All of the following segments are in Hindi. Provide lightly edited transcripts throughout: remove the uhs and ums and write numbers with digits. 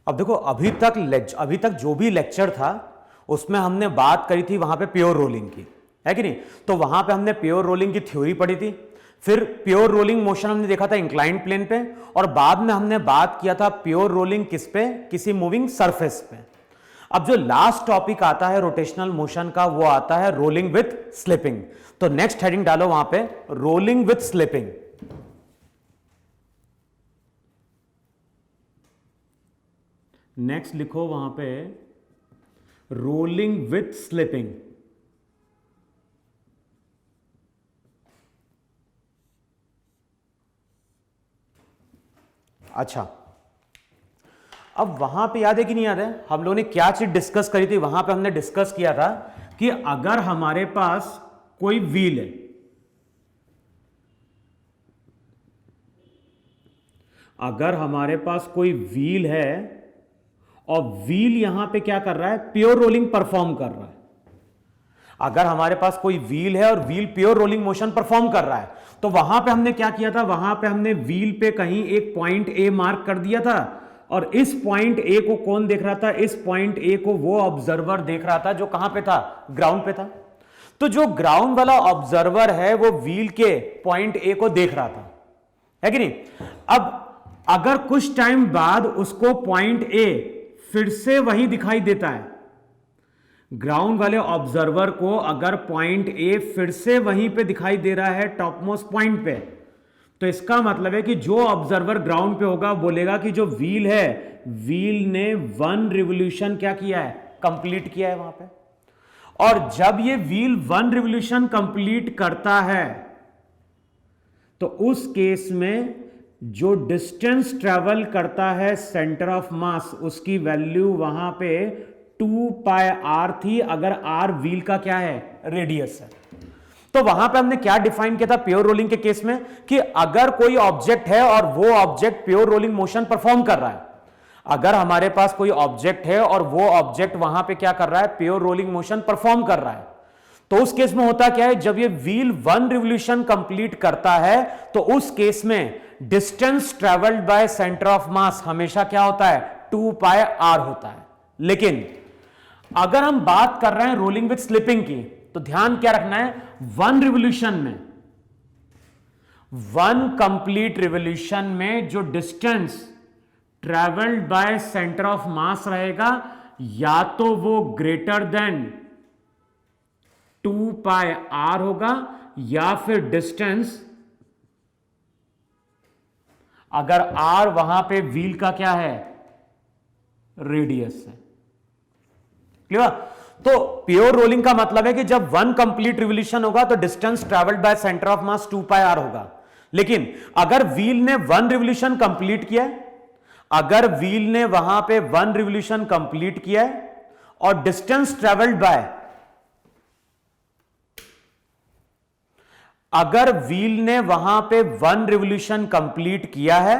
अब देखो अभी तक जो भी लेक्चर था उसमें हमने बात करी थी वहां पे प्योर रोलिंग की, है कि नहीं। तो वहां पे हमने प्योर रोलिंग की थ्योरी पढ़ी थी, फिर प्योर रोलिंग मोशन हमने देखा था इंक्लाइंड प्लेन पे, और बाद में हमने बात किया था प्योर रोलिंग किस पे, किसी मूविंग सरफेस पे। अब जो लास्ट टॉपिक आता है रोटेशनल मोशन का वो आता है रोलिंग विथ स्लिपिंग। तो नेक्स्ट हेडिंग डालो वहां पे, रोलिंग विथ स्लिपिंग। नेक्स्ट लिखो वहां पे रोलिंग विथ स्लिपिंग। अच्छा, अब वहां पे याद है कि नहीं याद है हम लोगों ने क्या चीज डिस्कस करी थी। वहां पे हमने डिस्कस किया था कि अगर हमारे पास कोई व्हील है, अगर हमारे पास कोई व्हील है और व्हील यहां पे क्या कर रहा है, प्योर रोलिंग परफॉर्म कर रहा है। अगर हमारे पास कोई व्हील है और wheel pure rolling motion perform कर रहा है, तो वहां पे हमने क्या किया था, वहां पे हमने व्हील पे कहीं एक पॉइंट ए मार्क कर दिया था, और इस पॉइंट ए को कौन देख रहा था, इस पॉइंट ए को वो ऑब्जर्वर देख रहा था जो कहां पे था, ग्राउंड पे था। तो जो ग्राउंड वाला ऑब्जर्वर है वो व्हील के पॉइंट ए को देख रहा था, है कि नहीं। अब अगर कुछ टाइम बाद उसको पॉइंट ए फिर से वही दिखाई देता है, ग्राउंड वाले ऑब्जर्वर को अगर पॉइंट ए फिर से वहीं पे दिखाई दे रहा है टॉपमोस्ट पॉइंट पे, तो इसका मतलब है कि जो ऑब्जर्वर ग्राउंड पे होगा बोलेगा कि जो व्हील है, व्हील ने 1 रिवोल्यूशन क्या किया है, कंप्लीट किया है वहां पे। और जब ये व्हील 1 रिवोल्यूशन कंप्लीट करता है तो उस केस में जो डिस्टेंस ट्रेवल करता है सेंटर ऑफ मास, उसकी वैल्यू वहां पे 2 पाई आर थी, अगर आर व्हील का क्या है, रेडियस है। तो वहां पे हमने क्या डिफाइन किया था प्योर रोलिंग के केस में, कि अगर कोई ऑब्जेक्ट है और वो object pure rolling motion perform कर रहा है, अगर हमारे पास कोई ऑब्जेक्ट है और वो ऑब्जेक्ट वहां पे क्या कर रहा है, प्योर रोलिंग मोशन परफॉर्म कर रहा है, तो उस केस में होता क्या है, जब ये व्हील 1 रिवोल्यूशन कंप्लीट करता है तो उस केस में distance travelled by centre of मास हमेशा क्या होता है, 2 पाई आर होता है। लेकिन अगर हम बात कर रहे हैं रोलिंग विथ स्लिपिंग की, तो ध्यान क्या रखना है, 1 रिवोल्यूशन में, 1 कंप्लीट रिवोल्यूशन में जो distance travelled by centre of मास रहेगा, या तो वो ग्रेटर देन 2 पाई आर होगा, या फिर डिस्टेंस, अगर आर वहां पे व्हील का क्या है, रेडियस है। क्लियर। तो प्योर रोलिंग का मतलब है कि जब 1 कंप्लीट रिवोल्यूशन होगा तो distance travelled by centre of mass 2 pi r होगा। लेकिन अगर व्हील ने 1 रिवोल्यूशन कंप्लीट किया है, अगर व्हील ने वहां पे 1 रिवोल्यूशन कंप्लीट किया है और डिस्टेंस ट्रेवल्ड बाय, अगर व्हील ने वहां पे 1 रिवोल्यूशन कंप्लीट किया है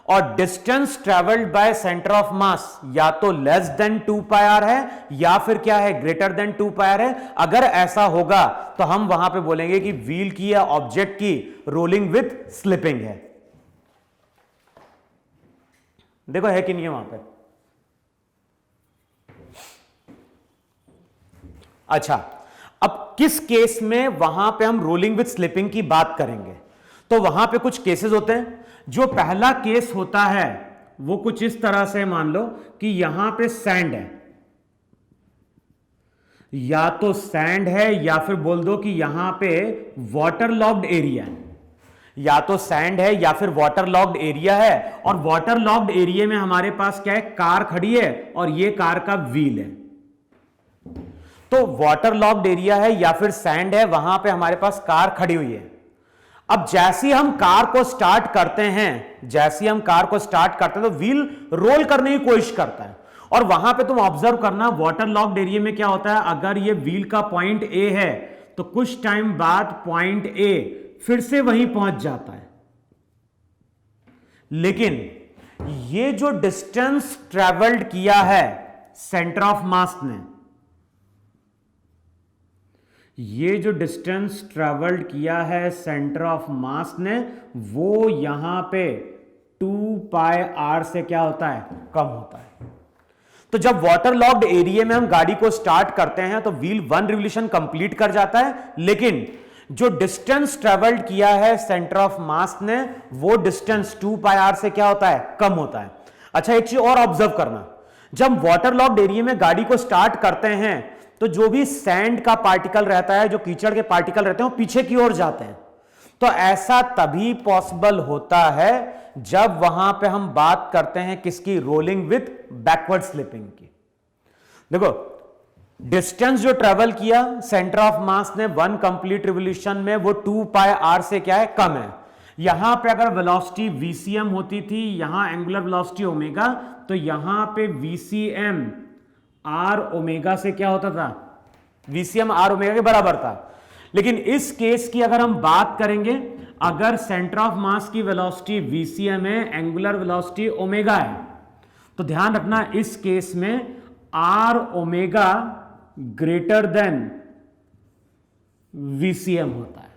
और distance travelled by centre of मास या तो लेस देन 2 पाई आर है या फिर क्या है, ग्रेटर देन 2 पाई आर है, अगर ऐसा होगा तो हम वहां पे बोलेंगे कि व्हील की या ऑब्जेक्ट की रोलिंग विथ स्लिपिंग है। देखो है कि नहीं है वहां पे। अच्छा, अब किस केस में वहां पे हम रोलिंग विथ स्लिपिंग की बात करेंगे, तो वहां पे कुछ केसेस होते हैं। जो पहला केस होता है वो कुछ इस तरह से, मान लो कि यहां पे सैंड है, या तो सैंड है या फिर बोल दो कि यहां पे वाटर लॉक्ड एरिया है, या तो सैंड है या फिर वाटर लॉक्ड एरिया है, और वाटर लॉक्ड एरिया में हमारे पास क्या है, कार खड़ी है और ये कार का व्हील है। तो वाटर लॉक्ड एरिया है या फिर सैंड है, वहां पे हमारे पास कार खड़ी हुई है। अब जैसे हम कार को स्टार्ट करते हैं, जैसे हम कार को स्टार्ट करते हैं तो व्हील रोल करने की कोशिश करता है, और वहां पे तुम ऑब्जर्व करना वाटर लॉक्ड एरिया में क्या होता है, अगर ये व्हील का पॉइंट ए है तो कुछ टाइम बाद पॉइंट ए फिर से वहीं पहुंच जाता है। लेकिन ये जो डिस्टेंस ट्रेवल्ड किया है सेंटर ऑफ मास ने, ये जो डिस्टेंस ट्रेवल्ड किया है सेंटर ऑफ मास ने, वो यहां पे 2 पाई आर से क्या होता है, कम होता है। तो जब वाटर लॉक्ड एरिया में हम गाड़ी को स्टार्ट करते हैं तो व्हील 1 रिवोल्यूशन कंप्लीट कर जाता है, लेकिन जो डिस्टेंस ट्रेवल्ड किया है सेंटर ऑफ मास ने, वो डिस्टेंस 2 पाई आर से क्या होता है, कम होता है। अच्छा, एक चीज और ऑब्जर्व करना, जब वाटर लॉक्ड एरिया में गाड़ी को स्टार्ट करते हैं तो जो भी सैंड का पार्टिकल रहता है, जो कीचड़ के पार्टिकल रहते हैं, वो पीछे की ओर जाते हैं। तो ऐसा तभी पॉसिबल होता है जब वहां पे हम बात करते हैं किसकी, रोलिंग विथ बैकवर्ड स्लिपिंग की। देखो, डिस्टेंस जो ट्रेवल किया सेंटर ऑफ मास ने 1 कंप्लीट रिवोल्यूशन में, वो 2 पाई आर से क्या है, कम है। यहां पे अगर वेलोसिटी वीसीएम होती थी, यहां एंगुलर वेलोसिटी ओमेगा, तो यहां पे वीसीएम आर ओमेगा से क्या होता था, वीसीएम आर ओमेगा के बराबर था। लेकिन इस केस की अगर हम बात करेंगे, अगर सेंटर ऑफ मास की वेलोसिटी वीसीएम है, एंगुलर वेलोसिटी ओमेगा है, तो ध्यान रखना इस केस में r omega greater than VCM होता है।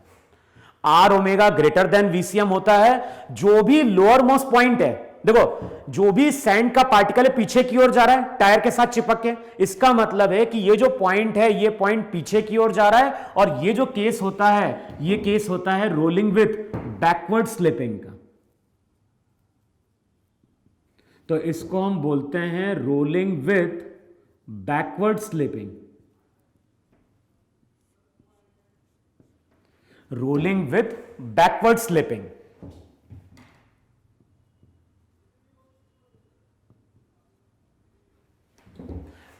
R omega greater than VCM होता है। जो भी लोअर मोस्ट पॉइंट है, देखो जो भी सैंड का पार्टिकल है पीछे की ओर जा रहा है टायर के साथ चिपक के, इसका मतलब है कि ये जो पॉइंट है, ये पॉइंट पीछे की ओर जा रहा है, और ये जो केस होता है, ये केस होता है रोलिंग विथ बैकवर्ड स्लिपिंग का। तो इसको हम बोलते हैं rolling with backward slipping. Rolling with backward slipping.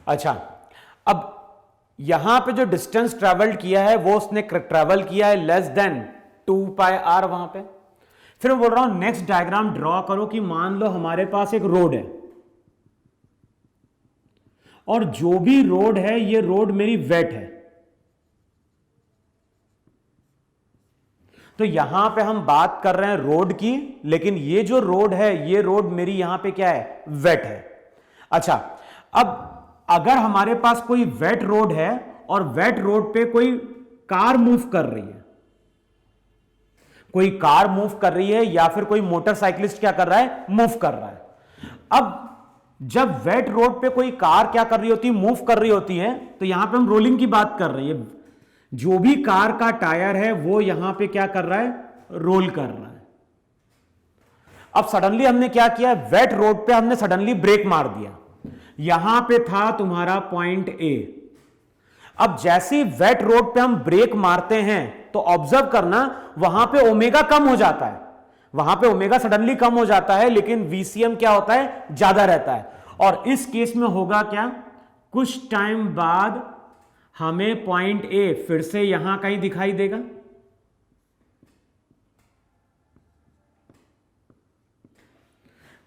अच्छा, अब यहां पे जो डिस्टेंस ट्रेवल्ड किया है वो उसने ट्रेवल किया है लेस देन 2 पाई आर वहां पे। फिर मैं बोल रहा हूं नेक्स्ट डायग्राम ड्रॉ करो कि मान लो हमारे पास एक रोड है, और जो भी रोड है, ये रोड मेरी वेट है। तो यहां पे हम बात कर रहे हैं रोड की, लेकिन ये जो रोड है, ये रोड मेरी यहां पे क्या है, वेट है। अच्छा, अब अगर हमारे पास कोई वेट रोड है और वेट रोड पे कोई कार मूव कर रही है, कोई कार मूव कर रही है, या फिर कोई मोटरसाइकिलिस्ट क्या कर रहा है, मूव कर रहा है। अब जब वेट रोड पे कोई कार क्या कर रही होती है, मूव कर रही होती है, तो यहां पे हम रोलिंग की बात कर रहे हैं। जो भी कार का टायर है वो यहां पे क्या कर रहा है, रोल कर रहा है। अब सडनली हमने क्या किया, वेट रोड पे हमने सडनली ब्रेक मार दिया। यहां पे था तुम्हारा पॉइंट ए। अब जैसी वेट रोड पे हम ब्रेक मारते हैं तो ऑब्जर्व करना, वहां पे ओमेगा कम हो जाता है, वहां पे ओमेगा सडनली कम हो जाता है, लेकिन वीसीएम क्या होता है, ज्यादा रहता है। और इस केस में होगा क्या, कुछ टाइम बाद हमें पॉइंट ए फिर से यहां कहीं दिखाई देगा,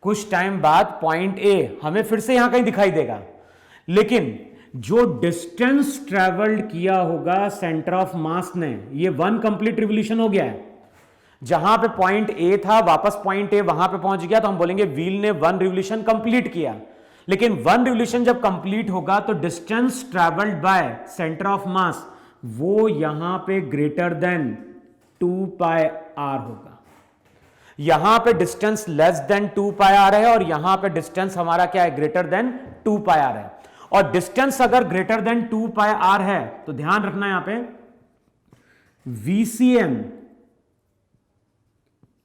कुछ टाइम बाद पॉइंट ए हमें फिर से यहां कहीं दिखाई देगा, लेकिन जो डिस्टेंस ट्रेवल्ड किया होगा सेंटर ऑफ मास ने, ये 1 कंप्लीट रिवोल्यूशन हो गया है। जहां पे पॉइंट ए था, वापस पॉइंट ए वहां पे पहुंच गया, तो हम बोलेंगे व्हील ने 1 रिवोल्यूशन कंप्लीट किया। लेकिन 1 रिवोल्यूशन जब कंप्लीट होगा तो distance travelled by centre of मास वो यहां पे ग्रेटर देन 2 पाई आर होगा। यहां पे distance less than 2 pi r है, और यहां पे डिस्टेंस हमारा क्या है, ग्रेटर देन 2 पाई आर है। और डिस्टेंस अगर ग्रेटर देन 2 पाई आर है तो ध्यान रखना यहां पे वीसीएम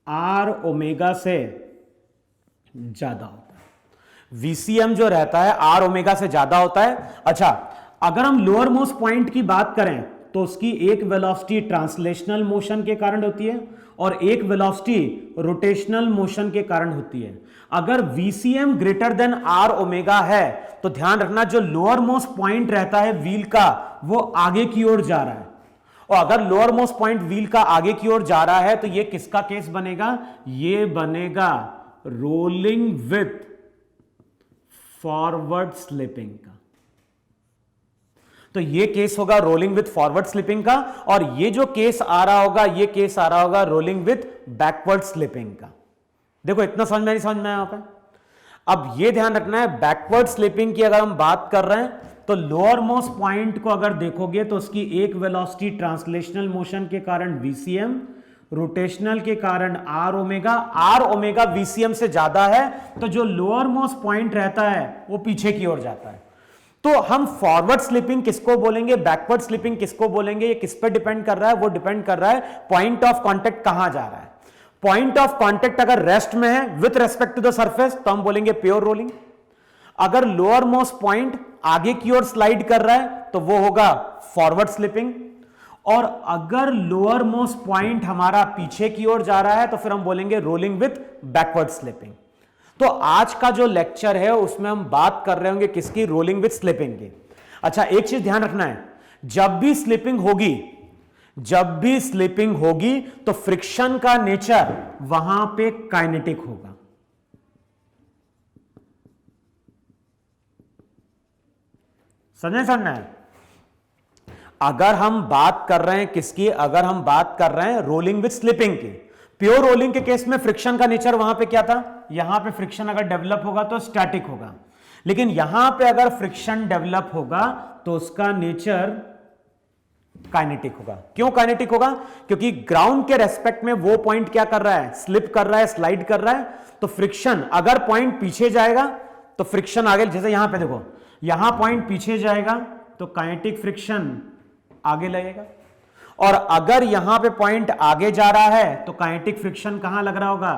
आर ओमेगा से ज्यादा होता है। वीसीएम जो रहता है आर ओमेगा से ज्यादा होता है। अच्छा, अगर हम लोअर मोस्ट पॉइंट की बात करें तो उसकी एक वेलोसिटी ट्रांसलेशनल मोशन के कारण होती है और एक वेलोसिटी रोटेशनल मोशन के कारण होती है। अगर VCM greater than r omega है तो ध्यान रखना जो लोअर मोस्ट पॉइंट रहता है व्हील का वो आगे की ओर जा रहा है, और अगर लोअर मोस्ट पॉइंट व्हील का आगे की ओर जा रहा है तो ये किसका केस बनेगा, ये बनेगा रोलिंग विथ फॉरवर्ड स्लिपिंग का। तो ये केस होगा रोलिंग विथ फॉरवर्ड स्लिपिंग का, और ये जो केस आ रहा होगा, ये केस आ रहा होगा रोलिंग विथ बैकवर्ड स्लिपिंग का। देखो इतना समझ में नहीं समझ में आया यहाँ पे। अब ये ध्यान रखना है, बैकवर्ड स्लिपिंग की अगर हम बात कर रहे हैं तो लोअर मोस्ट पॉइंट को अगर देखोगे तो उसकी एक वेलोसिटी ट्रांसलेशनल मोशन के कारण वीसीएम, रोटेशनल के कारण आर ओमेगा वीसीएम से ज्यादा है, तो जो लोअर मोस्ट पॉइंट रहता है वो पीछे की ओर जाता है। तो हम फॉरवर्ड स्लिपिंग किसको बोलेंगे, बैकवर्ड स्लिपिंग किसको बोलेंगे, ये किस पे डिपेंड कर रहा है, वो डिपेंड कर रहा है पॉइंट ऑफ कांटेक्ट कहां जा रहा है। पॉइंट ऑफ कांटेक्ट अगर रेस्ट में है with respect to the surface तो हम बोलेंगे प्योर रोलिंग। अगर लोअर मोस्ट पॉइंट आगे की ओर स्लाइड कर रहा है तो वो होगा फॉरवर्ड स्लिपिंग, और अगर लोअर मोस्ट पॉइंट हमारा पीछे की ओर जा रहा है तो फिर हम बोलेंगे रोलिंग विथ बैकवर्ड स्लिपिंग। तो आज का जो लेक्चर है उसमें हम बात कर रहे होंगे किसकी, रोलिंग विथ स्लिपिंग की। अच्छा, एक चीज ध्यान रखना है, जब भी स्लिपिंग होगी तो फ्रिक्शन का नेचर वहां पे काइनेटिक होगा। समझना है। अगर हम बात कर रहे हैं किसकी, अगर हम बात कर रहे हैं रोलिंग विथ स्लिपिंग की, प्योर रोलिंग के केस में फ्रिक्शन का नेचर वहां पे क्या था, यहां पे फ्रिक्शन अगर डेवलप होगा तो स्टैटिक होगा, लेकिन यहां पे अगर फ्रिक्शन डेवलप होगा तो उसका नेचर काइनेटिक होगा। क्यों काइनेटिक होगा, क्योंकि ग्राउंड के रेस्पेक्ट में वो पॉइंट क्या कर रहा है, स्लिप कर रहा है, स्लाइड कर रहा है, तो फ्रिक्शन अगर पॉइंट पीछे जाएगा तो फ्रिक्शन आगे, जैसे यहां पे देखो, यहां पॉइंट पीछे जाएगा तो काइनेटिक फ्रिक्शन आगे लगेगा, और अगर यहां पे पॉइंट आगे जा रहा है तो काइनेटिक फ्रिक्शन कहां लग रहा होगा,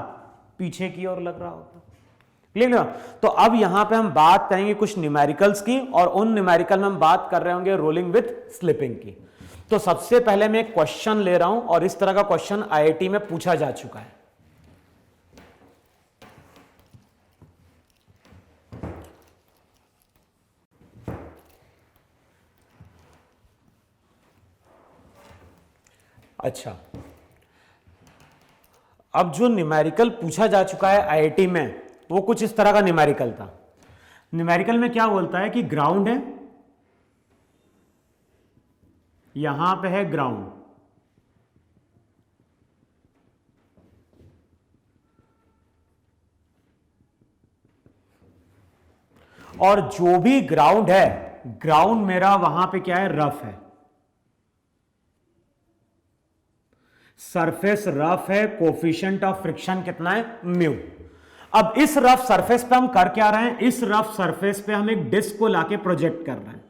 पीछे की ओर लग रहा होगा। क्लियर? तो अब यहां पे हम बात करेंगे कुछ न्यूमेरिकल्स की, और उन न्यूमेरिकल में हम बात कर रहे होंगे रोलिंग विथ स्लिपिंग की। तो सबसे पहले मैं एक क्वेश्चन ले रहा हूं, और इस तरह का क्वेश्चन आईआईटी में पूछा जा चुका है। अच्छा, अब जो न्यूमेरिकल पूछा जा चुका है आईआईटी में वो कुछ इस तरह का न्यूमेरिकल था। न्यूमेरिकल में क्या बोलता है कि ग्राउंड है, यहां पे है ग्राउंड, और जो भी ग्राउंड है, ग्राउंड मेरा वहां पे क्या है, रफ है, सरफेस रफ है, कोफिशिएंट ऑफ फ्रिक्शन कितना है, म्यू। अब इस रफ सरफेस पे हम कर क्या रहे हैं, इस रफ सरफेस पे हम एक डिस्क को लाके प्रोजेक्ट कर रहे हैं,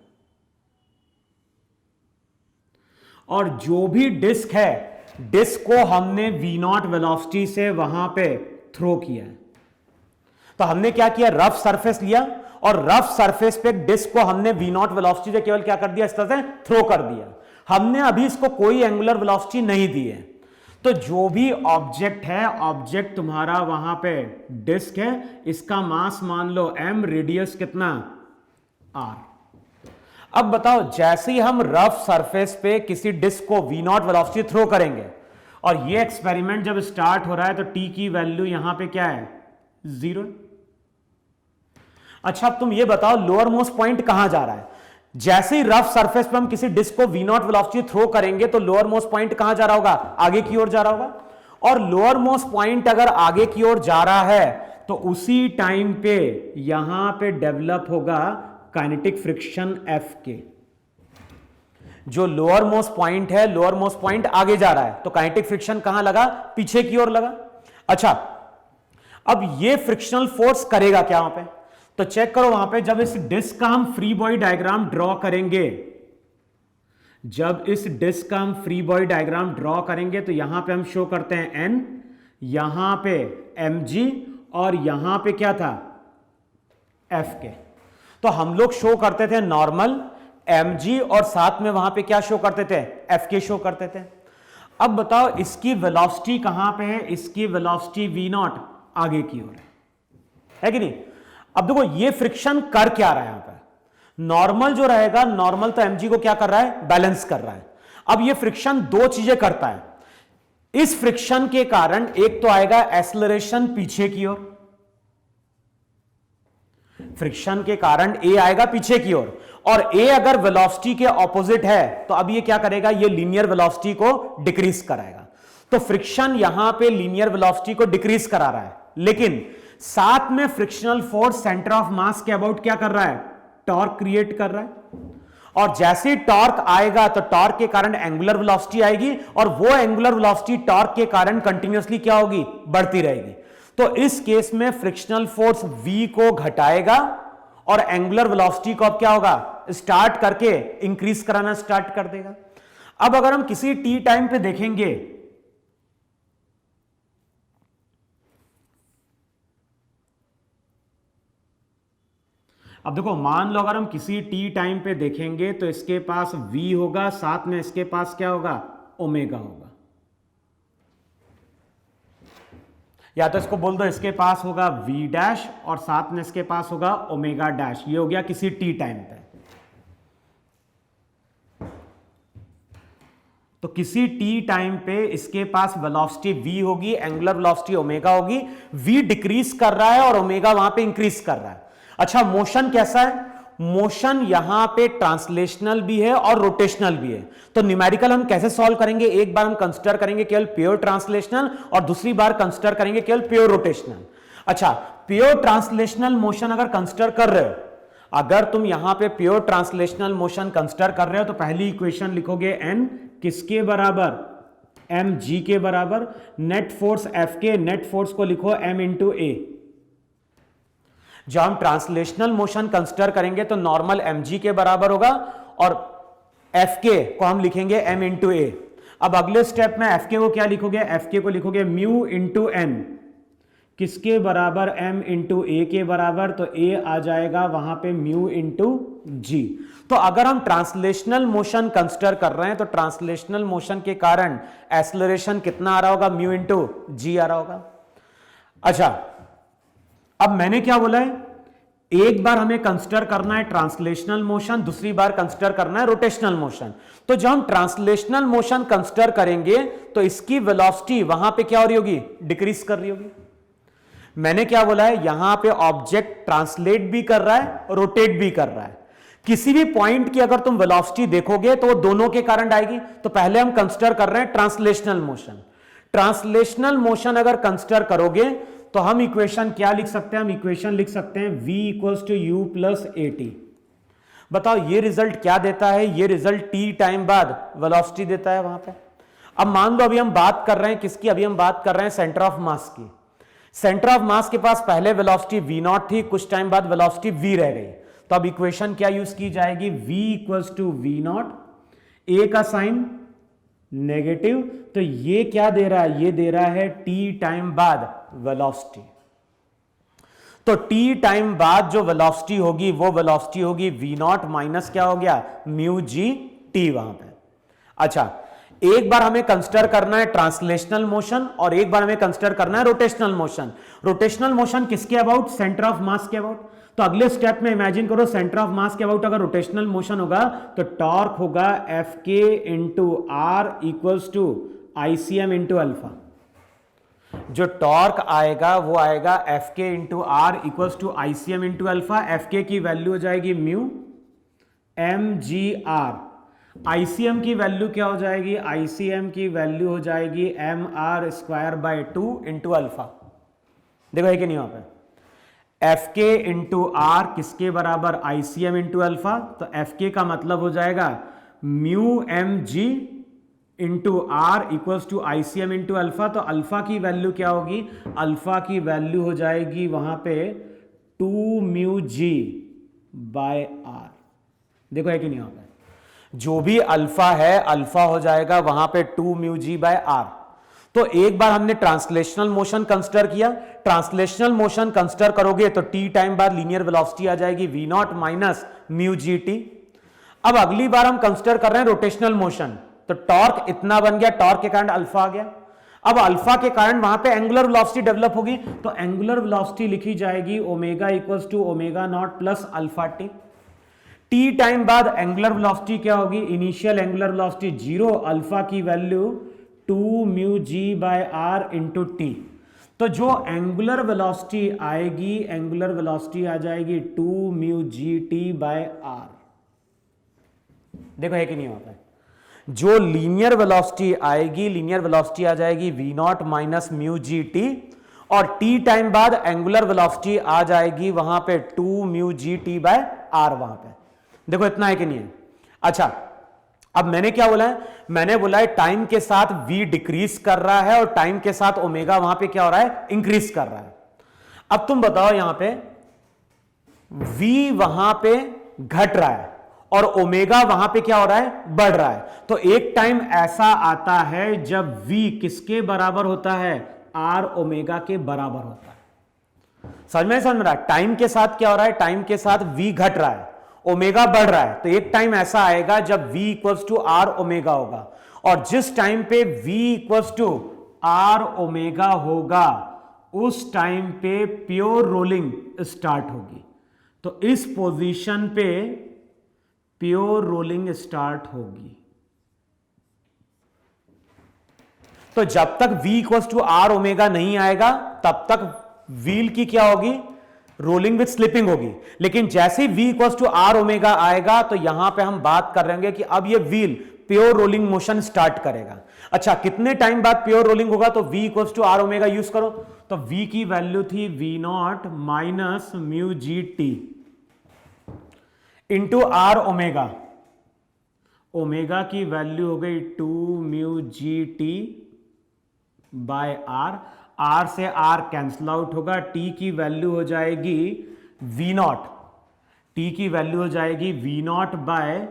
और जो भी डिस्क है, डिस्क को हमने v0 वेलोसिटी से वहां पे थ्रो किया है। तो हमने क्या किया, रफ सरफेस लिया, और रफ सरफेस पे डिस्क को हमने v0 वेलोसिटी से केवल क्या कर दिया, इस तरह से थ्रो कर दिया। हमने अभी इसको कोई एंगुलर वेलोसिटी नहीं दी है। तो जो भी ऑब्जेक्ट है, ऑब्जेक्ट तुम्हारा वहां पे डिस्क है, इसका मास मान लो m, रेडियस कितना r। अब बताओ, जैसे ही हम रफ सरफेस पे किसी डिस्क को v0 वेलोसिटी थ्रो करेंगे, और ये एक्सपेरिमेंट जब स्टार्ट हो रहा है तो t की वैल्यू यहां पे क्या है, 0। अच्छा, अब तुम ये बताओ लोअर मोस्ट पॉइंट कहां जा रहा है। जैसे ही रफ सरफेस पे हम किसी डिस्क को v0 वेलोसिटी थ्रो करेंगे तो लोअर मोस्ट पॉइंट कहां जा रहा होगा, आगे की ओर जा रहा होगा, और लोअर मोस्ट पॉइंट अगर आगे की ओर जा रहा है तो उसी टाइम पे यहां पे डेवलप होगा काइनेटिक फ्रिक्शन F के। जो लोअर मोस्ट पॉइंट है, लोअर मोस्ट पॉइंट आगे जा रहा है तो काइनेटिक फ्रिक्शन कहां लगा, पीछे की ओर लगा। अच्छा, अब ये फ्रिक्शनल फोर्स करेगा क्या वहां पे, तो चेक करो वहां पे, जब इस डिस्क का हम फ्री बॉडी डायग्राम ड्रॉ करेंगे, जब इस डिस्क का हम फ्री बॉडी डायग्राम ड्रॉ करेंगे तो यहां पे हम शो करते हैं n, यहां पे mg, और यहां पे क्या था, f के। तो हम लोग शो करते थे नॉर्मल mg, और साथ में वहां पे क्या शो करते थे, f के शो करते थे। अब बताओ इसकी वेलोसिटी कहां पे है, इसकी वेलोसिटी v0 आगे की ओर है कि नहीं। अब देखो ये फ्रिक्शन कर क्या रहा है यहां पर, नॉर्मल जो रहेगा, नॉर्मल तो mg को क्या कर रहा है, बैलेंस कर रहा है। अब ये फ्रिक्शन दो चीजें करता है। इस फ्रिक्शन के कारण एक तो आएगा एक्सेलरेशन पीछे की ओर, फ्रिक्शन के कारण ए आएगा पीछे की ओर, और ए अगर वेलोसिटी के ऑपोजिट है तो अब ये क्या करेगा, ये लीनियर वेलोसिटी को डिक्रीज कराएगा। तो फ्रिक्शन यहां पे लीनियर वेलोसिटी को डिक्रीज करा रहा है, लेकिन साथ में frictional force centre of mass के अबाउट क्या कर रहा है, टॉर्क क्रिएट कर रहा है। और जैसे टॉर्क आएगा तो टॉर्क के कारण एंगुलर वेलोसिटी आएगी और वो एंगुलर वेलोसिटी टॉर्क के कारण कंटिन्यूअसली क्या होगी, बढ़ती रहेगी। तो इस केस में फ्रिक्शनल फोर्स V को घटाएगा और एंगुलर वेलोसिटी को अब क्या होगा, स्टार्ट करके इंक्रीज कराना स्टार्ट कर देगा। अब अगर हम किसी टी टाइम पे देखेंगे, अब देखो मान लो अगर हम किसी टी टाइम पे देखेंगे तो इसके पास v होगा, साथ में इसके पास क्या होगा, ओमेगा होगा, या तो इसको बोल दो इसके पास होगा v डैश और साथ में इसके पास होगा ओमेगा डैश। ये हो गया किसी टी टाइम पे। तो किसी टी टाइम पे इसके पास वेलोसिटी v होगी, एंगुलर वेलोसिटी ओमेगा होगी, v डिक्रीज कर रहा है और ओमेगा वहां पे इंक्रीज कर रहा है। अच्छा, मोशन कैसा है, मोशन यहां पे ट्रांसलेशनल भी है और रोटेशनल भी है। तो न्यूमेरिकल हम कैसे सॉल्व करेंगे, एक बार हम कंसीडर करेंगे केवल प्योर ट्रांसलेशनल और दूसरी बार कंसीडर करेंगे केवल प्योर रोटेशनल। अच्छा, प्योर ट्रांसलेशनल मोशन अगर कंसीडर कर रहे हो, अगर तुम यहां पे प्योर ट्रांसलेशनल मोशन कंसीडर कर रहे हो तो पहली इक्वेशन लिखोगे n किसके बराबर, mg के बराबर, नेट फोर्स F के, नेट फोर्स को लिखो m इंटू ए। जब हम ट्रांसलेशनल मोशन कंसीडर करेंगे तो नॉर्मल mg के बराबर होगा और F के को हम लिखेंगे m इंटू ए। अब अगले स्टेप में F के को क्या लिखोगे, F के को लिखोगे म्यू इंटू n किसके बराबर, m इंटू ए के बराबर, तो a आ जाएगा वहां पे म्यू इंटू जी। तो अगर हम ट्रांसलेशनल मोशन कंसीडर कर रहे हैं तो ट्रांसलेशनल मोशन के कारण एक्सेलरेशन कितना आ रहा होगा, म्यू इंटू जी आ रहा होगा। अच्छा, अब मैंने क्या बोला है, एक बार हमें कंसीडर करना है ट्रांसलेशनल मोशन, दूसरी बार कंसीडर करना है रोटेशनल मोशन। तो जब हम ट्रांसलेशनल मोशन कंसीडर करेंगे तो इसकी वेलोसिटी वहां पे क्या हो रही होगी, डिक्रीज कर रही होगी। मैंने क्या बोला है, यहां पे ऑब्जेक्ट ट्रांसलेट भी कर रहा है, रोटेट भी कर रहा है। किसी भी पॉइंट की अगर तुम वेलोसिटी देखोगे तो वो दोनों के कारण आएगी। तो पहले हम कंसीडर कर रहे हैं ट्रांसलेशनल मोशन। ट्रांसलेशनल मोशन अगर कंसीडर करोगे तो हम इक्वेशन क्या लिख सकते हैं, हम इक्वेशन लिख सकते हैं v equals to u plus a t. बताओ ये रिजल्ट क्या देता है, ये रिजल्ट टी टाइम बाद वेलोसिटी देता है वहां पे। अब मान लो अभी हम बात कर रहे हैं किसकी, अभी हम बात कर रहे हैं सेंटर ऑफ मास की। सेंटर ऑफ मास के पास पहले वेलोसिटी v नॉट थी, कुछ टाइम बाद वेलोसिटी v रह गई। तो अब इक्वेशन क्या यूज की जाएगी, v equals to v naught, a का साइन नेगेटिव, तो ये क्या दे रहा है, ये दे रहा है टी टाइम बाद वेलोसिटी। तो टी टाइम बाद जो वेलोसिटी होगी वो वेलोसिटी होगी v नॉट माइनस क्या हो गया, म्यू जी टी वहां पे। अच्छा, एक बार हमें कंसीडर करना है ट्रांसलेशनल मोशन और एक बार हमें कंसीडर करना है रोटेशनल मोशन। रोटेशनल मोशन किसके अबाउट, सेंटर ऑफ मास के अबाउट। तो अगले स्टेप में इमेजिन करो सेंटर ऑफ मास के अबाउट अगर रोटेशनल मोशन होगा तो टॉर्क होगा एफ के into r equals to ICM into alpha. जो टॉर्क आएगा वो आएगा एफ के into r equals to ICM into alpha. F के की वैल्यू हो जाएगी mu m g r, ICM की वैल्यू क्या हो जाएगी, आईसीएम की वैल्यू हो जाएगी m r square by 2 into alpha. देखो है कि नहीं वहां पे, एफ के इंटू आर किसके बराबर, आईसीएम इंटू अल्फा। तो एफ के का मतलब हो जाएगा mu m g into r equals to ICM into alpha. तो अल्फा की वैल्यू क्या होगी, अल्फा की वैल्यू हो जाएगी वहां पे 2 म्यू जी बाय आर। देखो है कि नहीं वहां पे, जो भी अल्फा है अल्फा हो जाएगा वहां पे 2 म्यू जी बाय आर। तो एक बार हमने ट्रांसलेशनल मोशन कंसीडर किया, ट्रांसलेशनल मोशन कंसीडर करोगे तो टी टाइम बाद लीनियर वेलोसिटी आ जाएगी v naught minus mu g T. अब अगली बार हम कंसीडर कर रहे हैं रोटेशनल मोशन, तो टॉर्क इतना बन गया, टॉर्क के कारण अल्फा आ गया। अब अल्फा के कारण वहां पे एंगुलर वेलोसिटी डेवलप होगी, तो एंगुलर वेलोसिटी लिखी जाएगी omega equals to omega naught plus alpha t. T time बाद एंगुलर वेलोसिटी क्या होगी, इनिशियल एंगुलर वेलोसिटी 0, अल्फा की value 2 mu g by r into t. तो जो एंगुलर वेलोसिटी आएगी, एंगुलर वेलोसिटी आ जाएगी 2 mu g t by r. देखो है कि नहीं होता है, जो लीनियर वेलोसिटी आएगी, लीनियर वेलोसिटी आ जाएगी v naught minus mu g t, और टी टाइम बाद एंगुलर वेलोसिटी आ जाएगी वहां पे 2 mu g t by r वहां पे। देखो इतना है कि नहीं है। अच्छा, अब मैंने क्या बोला है, मैंने बोला है टाइम के साथ v डिक्रीज कर रहा है और टाइम के साथ ओमेगा वहां पे क्या हो रहा है, इंक्रीज कर रहा है। अब तुम बताओ यहां पे v वहां पे घट रहा है और ओमेगा वहां पे क्या हो रहा है, बढ़ रहा है। तो एक टाइम ऐसा आता है जब v किसके बराबर होता है, r ओमेगा के बराबर होता है। समझ में रहा है, टाइम के साथ क्या हो रहा है, टाइम के साथ v घट रहा है, ओमेगा बढ़ रहा है। तो एक टाइम ऐसा आएगा जब v equals to are omega होगा, और जिस टाइम पे v equals to are omega होगा उस टाइम पे प्योर रोलिंग स्टार्ट होगी। तो इस पोजीशन पे प्योर रोलिंग स्टार्ट होगी। तो जब तक v equals to are omega नहीं आएगा तब तक व्हील की क्या होगी, रोलिंग विथ स्लिपिंग होगी। लेकिन जैसे v equals to are omega आएगा तो यहां पे हम बात कर रहे हैं कि अब ये wheel pure rolling motion start करेगा। अच्छा, कितने टाइम बाद प्योर रोलिंग होगा, तो v equals to are omega use करो। तो v की वैल्यू थी v naught minus mu g t into r omega. Omega की वैल्यू हो गई 2 mu g t by r. R से आर कैंसल आउट होगा, टी की वैल्यू हो जाएगी वी नॉट, टी की वैल्यू हो जाएगी v naught by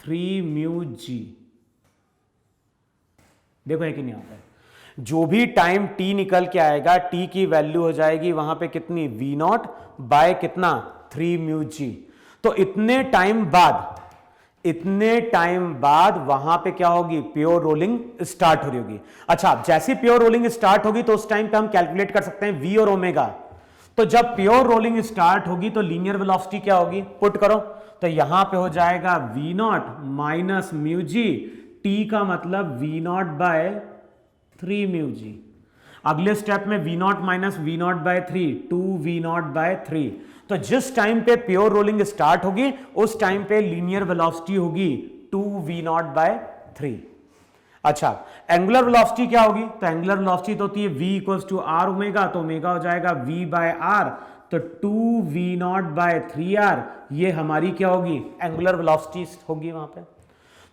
3 mu g. देखो है कि नहीं आता है, जो भी टाइम टी निकल के आएगा टी की वैल्यू हो जाएगी वहां पे कितनी, वी नॉट बाय कितना, 3 म्यू जी। तो इतने टाइम बाद वहां पे क्या होगी, प्योर रोलिंग स्टार्ट हो रही होगी। अच्छा, जैसी प्योर रोलिंग स्टार्ट होगी तो उस टाइम पे हम कैलकुलेट कर सकते हैं वी और ओमेगा। तो जब प्योर रोलिंग स्टार्ट होगी तो लीनियर वेलोसिटी क्या होगी, पुट करो। तो यहां पे हो जाएगा v naught minus mu g, t का मतलब v naught by 3 mu g. अगले स्टेप में v naught minus v naught by 3, 2 v naught by 3। तो जिस टाइम पे प्योर रोलिंग स्टार्ट होगी उस टाइम पे लीनियर वेलोसिटी होगी 2 वी नॉट बाय 3। अच्छा, एंगुलर वेलोसिटी क्या होगी, तो एंगुलर वेलोसिटी तो होती है v equals to are omega, तो ओमेगा हो जाएगा v बाय आर, तो 2 वी नॉट बाय 3r, ये हमारी क्या होगी, एंगुलर वेलोसिटी होगी वहां पे।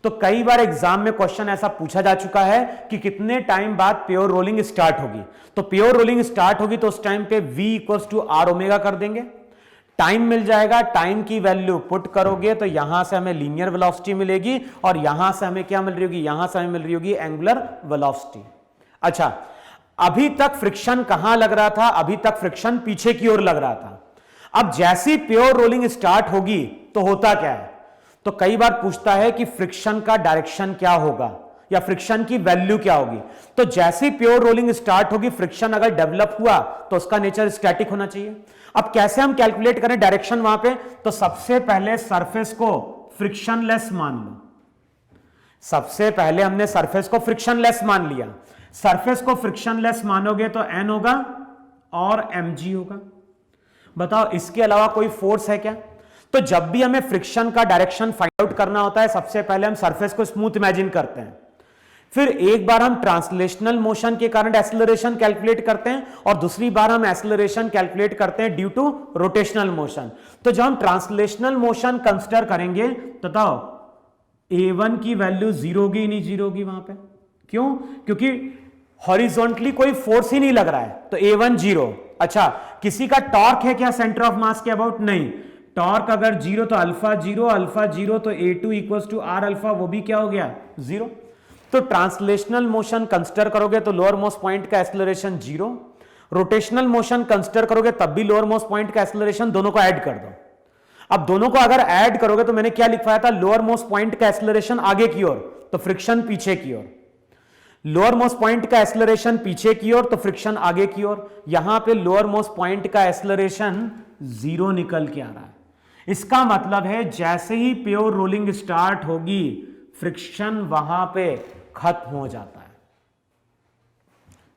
तो कई बार एग्जाम में क्वेश्चन ऐसा पूछा जा चुका है कि कितने टाइम बाद प्योर रोलिंग स्टार्ट होगी। तो प्योर रोलिंग स्टार्ट होगी तो उस टाइम पे v equals to are omega कर देंगे, टाइम मिल जाएगा, टाइम की वैल्यू पुट करोगे तो यहां से हमें लीनियर वेलोसिटी मिलेगी और यहां से हमें क्या मिल रही होगी, यहां से हमें मिल रही होगी एंगुलर वेलोसिटी। अच्छा, अभी तक फ्रिक्शन कहां लग रहा था, अभी तक फ्रिक्शन पीछे की ओर लग रहा था। अब जैसी प्योर रोलिंग स्टार्ट होगी तो होता क्या है, तो कई बार पूछता है कि फ्रिक्शन का डायरेक्शन क्या होगा या फ्रिक्शन की वैल्यू क्या होगी। तो जैसी प्योर रोलिंग स्टार्ट होगी फ्रिक्शन अगर डेवलप हुआ तो उसका नेचर स्टैटिक होना चाहिए। अब कैसे हम कैलकुलेट करें डायरेक्शन वहां पे, तो सबसे पहले सरफेस को फ्रिक्शनलेस मान लो। सबसे पहले हमने सरफेस को फ्रिक्शनलेस मान लिया। सरफेस को फ्रिक्शनलेस मानोगे तो एन होगा और mg होगा। बताओ इसके अलावा कोई फोर्स है क्या, तो जब भी हमें फ्रिक्शन का डायरेक्शन फाइंड आउट करना होता है सबसे पहले हम सरफेस को स्मूथ इमेजिन करते हैं, फिर एक बार हम ट्रांसलेशनल मोशन के कारण एक्सेलरेशन कैलकुलेट करते हैं और दूसरी बार हम एक्सेलरेशन कैलकुलेट करते हैं ड्यू टू रोटेशनल मोशन। तो जब हम ट्रांसलेशनल मोशन कंसीडर करेंगे तो बताओ a1 की वैल्यू जीरो होगी, नहीं जीरो होगी वहां पे, क्यों, क्योंकि हॉरिजॉन्टली कोई फोर्स ही नहीं लग रहा है, तो a1 जीरो। अच्छा, किसी का टॉर्क है क्या सेंटर ऑफ मास के अबाउट, नहीं, टॉर्क अगर जीरो तो अल्फा जीरो तो a2 equals to R alpha, वो भी क्या हो गया, जीरो। तो ट्रांसलेशनल मोशन कंसीडर करोगे तो लोअर मोस्ट पॉइंट का acceleration zero, rotational motion consider करोगे तब भी लोअर मोस्ट पॉइंट का एक्सेलरेशन, दोनों को ऐड कर दो। अब दोनों को अगर ऐड करोगे तो मैंने क्या लिखवाया था, लोअर मोस्ट पॉइंट का एक्सेलरेशन आगे की ओर तो फ्रिक्शन पीछे की ओर, लोअर मोस्ट पॉइंट का एक्सेलरेशन पीछे की ओर तो फ्रिक्शन आगे की ओर। यहां पे लोअर मोस्ट पॉइंट का एक्सेलरेशन जीरो निकल के आ रहा है। इसका मतलब है जैसे ही प्योर रोलिंग स्टार्ट होगी फ्रिक्शन वहां पे खत्म हो जाता है।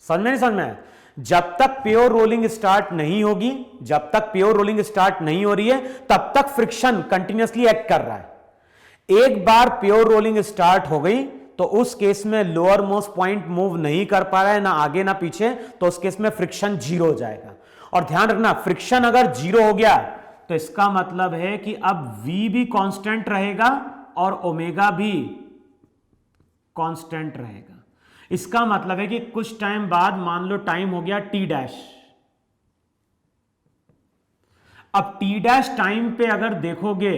समझ में नहीं समझ में, जब तक प्योर रोलिंग स्टार्ट नहीं होगी, जब तक प्योर रोलिंग स्टार्ट नहीं हो रही है तब तक फ्रिक्शन कंटिन्यूअसली एक्ट कर रहा है। एक बार प्योर रोलिंग स्टार्ट हो गई तो उस केस में लोअर मोस्ट पॉइंट मूव नहीं कर पा रहा है, ना आगे ना पीछे, तो उस केस में फ्रिक्शन जीरो हो जाएगा। और ध्यान रखना, फ्रिक्शन अगर जीरो हो गया तो इसका मतलब है कि अब v भी कांस्टेंट रहेगा और ओमेगा भी कांस्टेंट रहेगा। इसका मतलब है कि कुछ टाइम बाद मान लो टाइम हो गया टी डैश। अब टी डैश टाइम पे अगर देखोगे,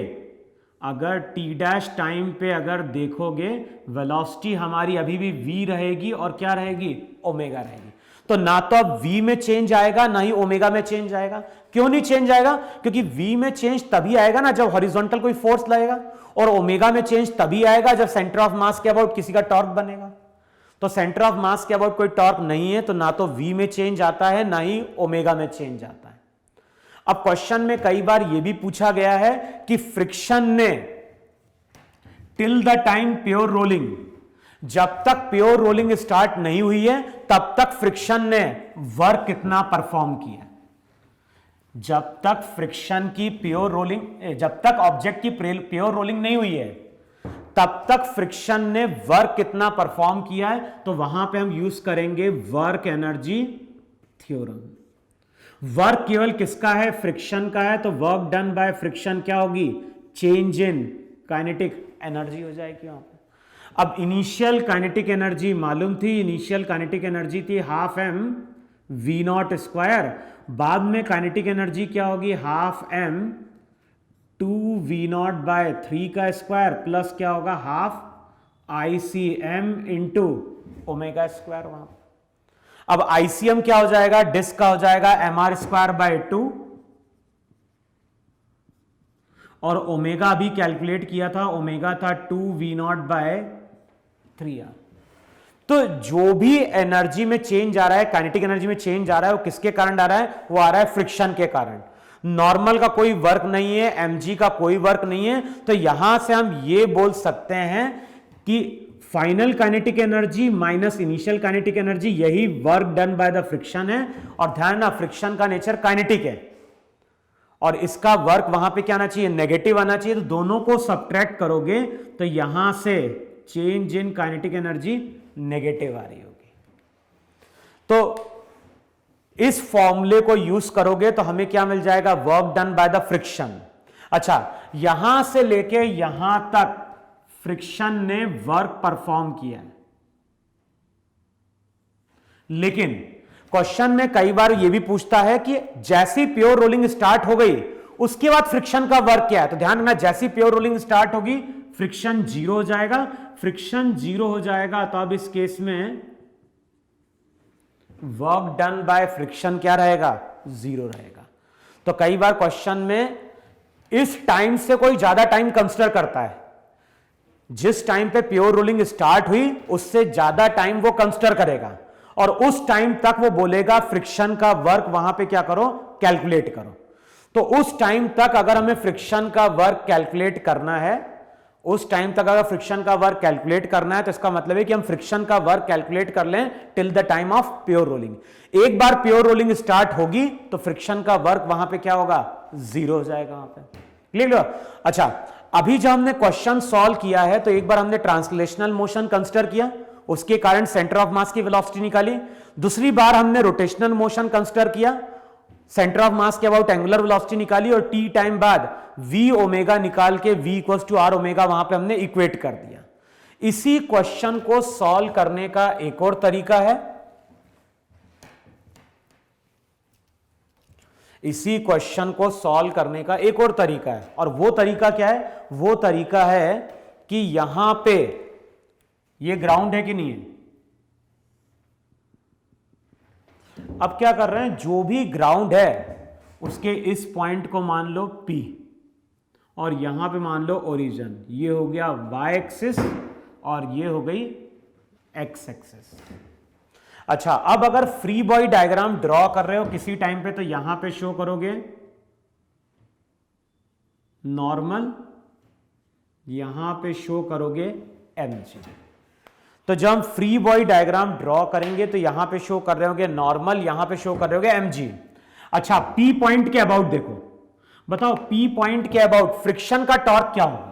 अगर टी डैश टाइम पे अगर देखोगे, वेलोसिटी हमारी अभी भी v रहेगी और क्या रहेगी, ओमेगा रहेगी। तो ना तो अब v में चेंज आएगा ना ही ओमेगा में चेंज आएगा। क्यों नहीं चेंज आएगा? क्योंकि v में चेंज तभी आएगा ना जब हॉरिजॉन्टल कोई फोर्स लगेगा, और ओमेगा में चेंज तभी आएगा जब सेंटर ऑफ मास के अबाउट किसी का टॉर्क बनेगा। तो सेंटर ऑफ मास के अबाउट कोई टॉर्क नहीं है, तो ना तो v में चेंज आता है ना ही ओमेगा में चेंज आता है। अब क्वेश्चन में कई बार यह भी पूछा गया है कि फ्रिक्शन ने till the time pure rolling, जब तक प्योर रोलिंग स्टार्ट नहीं हुई है तब तक फ्रिक्शन ने वर्क कितना परफॉर्म किया। जब तक फ्रिक्शन की प्योर रोलिंग, जब तक ऑब्जेक्ट की प्योर रोलिंग नहीं हुई है तब तक फ्रिक्शन ने वर्क कितना परफॉर्म किया है, तो वहां पे हम यूज करेंगे वर्क एनर्जी थ्योरम। वर्क केवल किसका है, फ्रिक्शन का है, तो वर्क डन बाय फ्रिक्शन क्या होगी, चेंज इन काइनेटिक एनर्जी हो जाएगी वहां पे। अब इनिशियल काइनेटिक एनर्जी मालूम थी, इनिशियल काइनेटिक एनर्जी थी half m v naught square. बाद में काइनेटिक एनर्जी क्या होगी, हाफ एम 2v0 बाय 3 का स्क्वायर प्लस क्या होगा, half ICM into omega square. वहां अब ICM क्या हो जाएगा, डिस्क का हो जाएगा mr स्क्वायर बाय 2, और ओमेगा भी कैलकुलेट किया था, ओमेगा था 2v0 बाय 3r। तो जो भी एनर्जी में चेंज आ रहा है, काइनेटिक एनर्जी में चेंज आ रहा है, वो किसके कारण आ रहा है, वो आ रहा है फ्रिक्शन के कारण। नॉर्मल का कोई वर्क नहीं है, mg का कोई वर्क नहीं है, तो यहां से हम ये बोल सकते हैं कि final kinetic energy minus initial kinetic energy, यही work done by the friction है। और ध्यान ना, फ्रिक्शन का नेचर काइनेटिक है और इसका वर्क वहां पे क्या आना चाहिए, नेगेटिव आना चाहिए। तो दोनों को सब्ट्रैक्ट करोगे तो यहां से change in kinetic energy negative आ रही होगी। तो इस फॉर्मूले को यूज करोगे तो हमें क्या मिल जाएगा, work done by the friction. अच्छा, यहां से लेके यहां तक फ्रिक्शन ने वर्क परफॉर्म किया है, लेकिन क्वेश्चन में कई बार यह भी पूछता है कि जैसी प्योर रोलिंग स्टार्ट हो गई उसके बाद फ्रिक्शन का वर्क क्या है। तो ध्यान रखना, जैसी प्योर रोलिंग स्टार्ट होगी फ्रिक्शन जीरो हो जाएगा। फ्रिक्शन जीरो हो जाएगा तो अब इस केस में वर्क डन बाय फ्रिक्शन क्या रहेगा, जीरो रहेगा। तो कई बार क्वेश्चन में इस टाइम से कोई ज्यादा टाइम कंसीडर करता है, जिस टाइम पे प्योर रोलिंग स्टार्ट हुई उससे ज्यादा टाइम वो कंसीडर करेगा, और उस टाइम तक वो बोलेगा फ्रिक्शन का वर्क वहां पे क्या करो, कैलकुलेट करो। तो उस टाइम तक अगर हमें फ्रिक्शन का वर्क कैलकुलेट करना है, उस टाइम तक अगर फ्रिक्शन का वर्क कैलकुलेट करना है तो इसका मतलब है कि हम फ्रिक्शन का वर्क कैलकुलेट कर लें till the time of pure rolling. एक बार प्योर रोलिंग स्टार्ट होगी तो फ्रिक्शन का वर्क वहां पे क्या होगा, जीरो हो जाएगा वहां पे। क्लियर? अच्छा, अभी जब हमने क्वेश्चन सॉल्व किया है तो एक बार हमने ट्रांसलेशनल मोशन कंसीडर किया, उसके कारण सेंटर ऑफ मास की वेलोसिटी निकाली। दूसरी बार हमने रोटेशनल मोशन कंसीडर किया, सेंटर ऑफ मास के अबाउट एंगुलर वेलोसिटी निकाली, और टी टाइम बाद v ओमेगा निकाल के v equals to r omega वहां पे हमने इक्वेट कर दिया। इसी क्वेश्चन को सॉल्व करने का एक और तरीका है, इसी क्वेश्चन को सॉल्व करने का एक और तरीका है, और वो तरीका क्या है, वो तरीका है कि यहां पे ये ग्राउंड है कि नहीं है। अब क्या कर रहे हैं, जो भी ग्राउंड है उसके इस पॉइंट को मान लो P, और यहां पे मान लो ओरिजिन, ये हो गया y एक्सिस और ये हो गई x एक्सिस। अच्छा, अब अगर फ्री बॉडी डायग्राम ड्रॉ कर रहे हो किसी टाइम पे तो यहां पे शो करोगे नॉर्मल, यहां पे शो करोगे mg। तो जब हम फ्री बॉडी डायग्राम ड्रॉ करेंगे तो यहां पे शो कर रहे होंगे नॉर्मल, यहां पे शो कर रहे होंगे mg। अच्छा, P पॉइंट के अबाउट देखो, बताओ P पॉइंट के अबाउट फ्रिक्शन का टॉर्क क्या होगा।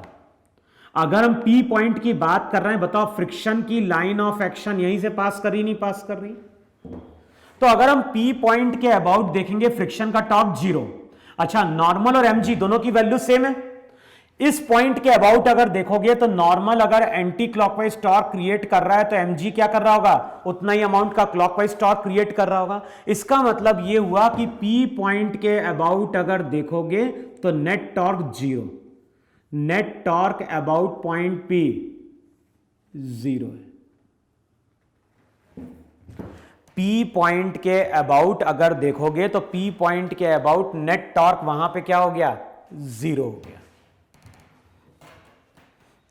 अगर हम P पॉइंट की बात कर रहे हैं, बताओ फ्रिक्शन की लाइन ऑफ एक्शन यहीं से पास कर रही नहीं पास कर रही। तो अगर हम P पॉइंट के अबाउट देखेंगे फ्रिक्शन का टॉर्क जीरो। अच्छा, नॉर्मल और mg दोनों की वैल्यू सेम है, इस पॉइंट के अबाउट अगर देखोगे तो नॉर्मल अगर एंटी क्लॉकवाइज टॉर्क क्रिएट कर रहा है तो mg क्या कर रहा होगा, उतना ही अमाउंट का क्लॉकवाइज टॉर्क क्रिएट कर रहा होगा। इसका मतलब ये हुआ कि p पॉइंट के अबाउट अगर देखोगे तो net torque zero, net torque about point p zero है। P पॉइंट के अबाउट अगर देखोगे तो P पॉइंट के अबाउट नेट टॉर्क वहां पे क्या हो गया, जीरो हो गया।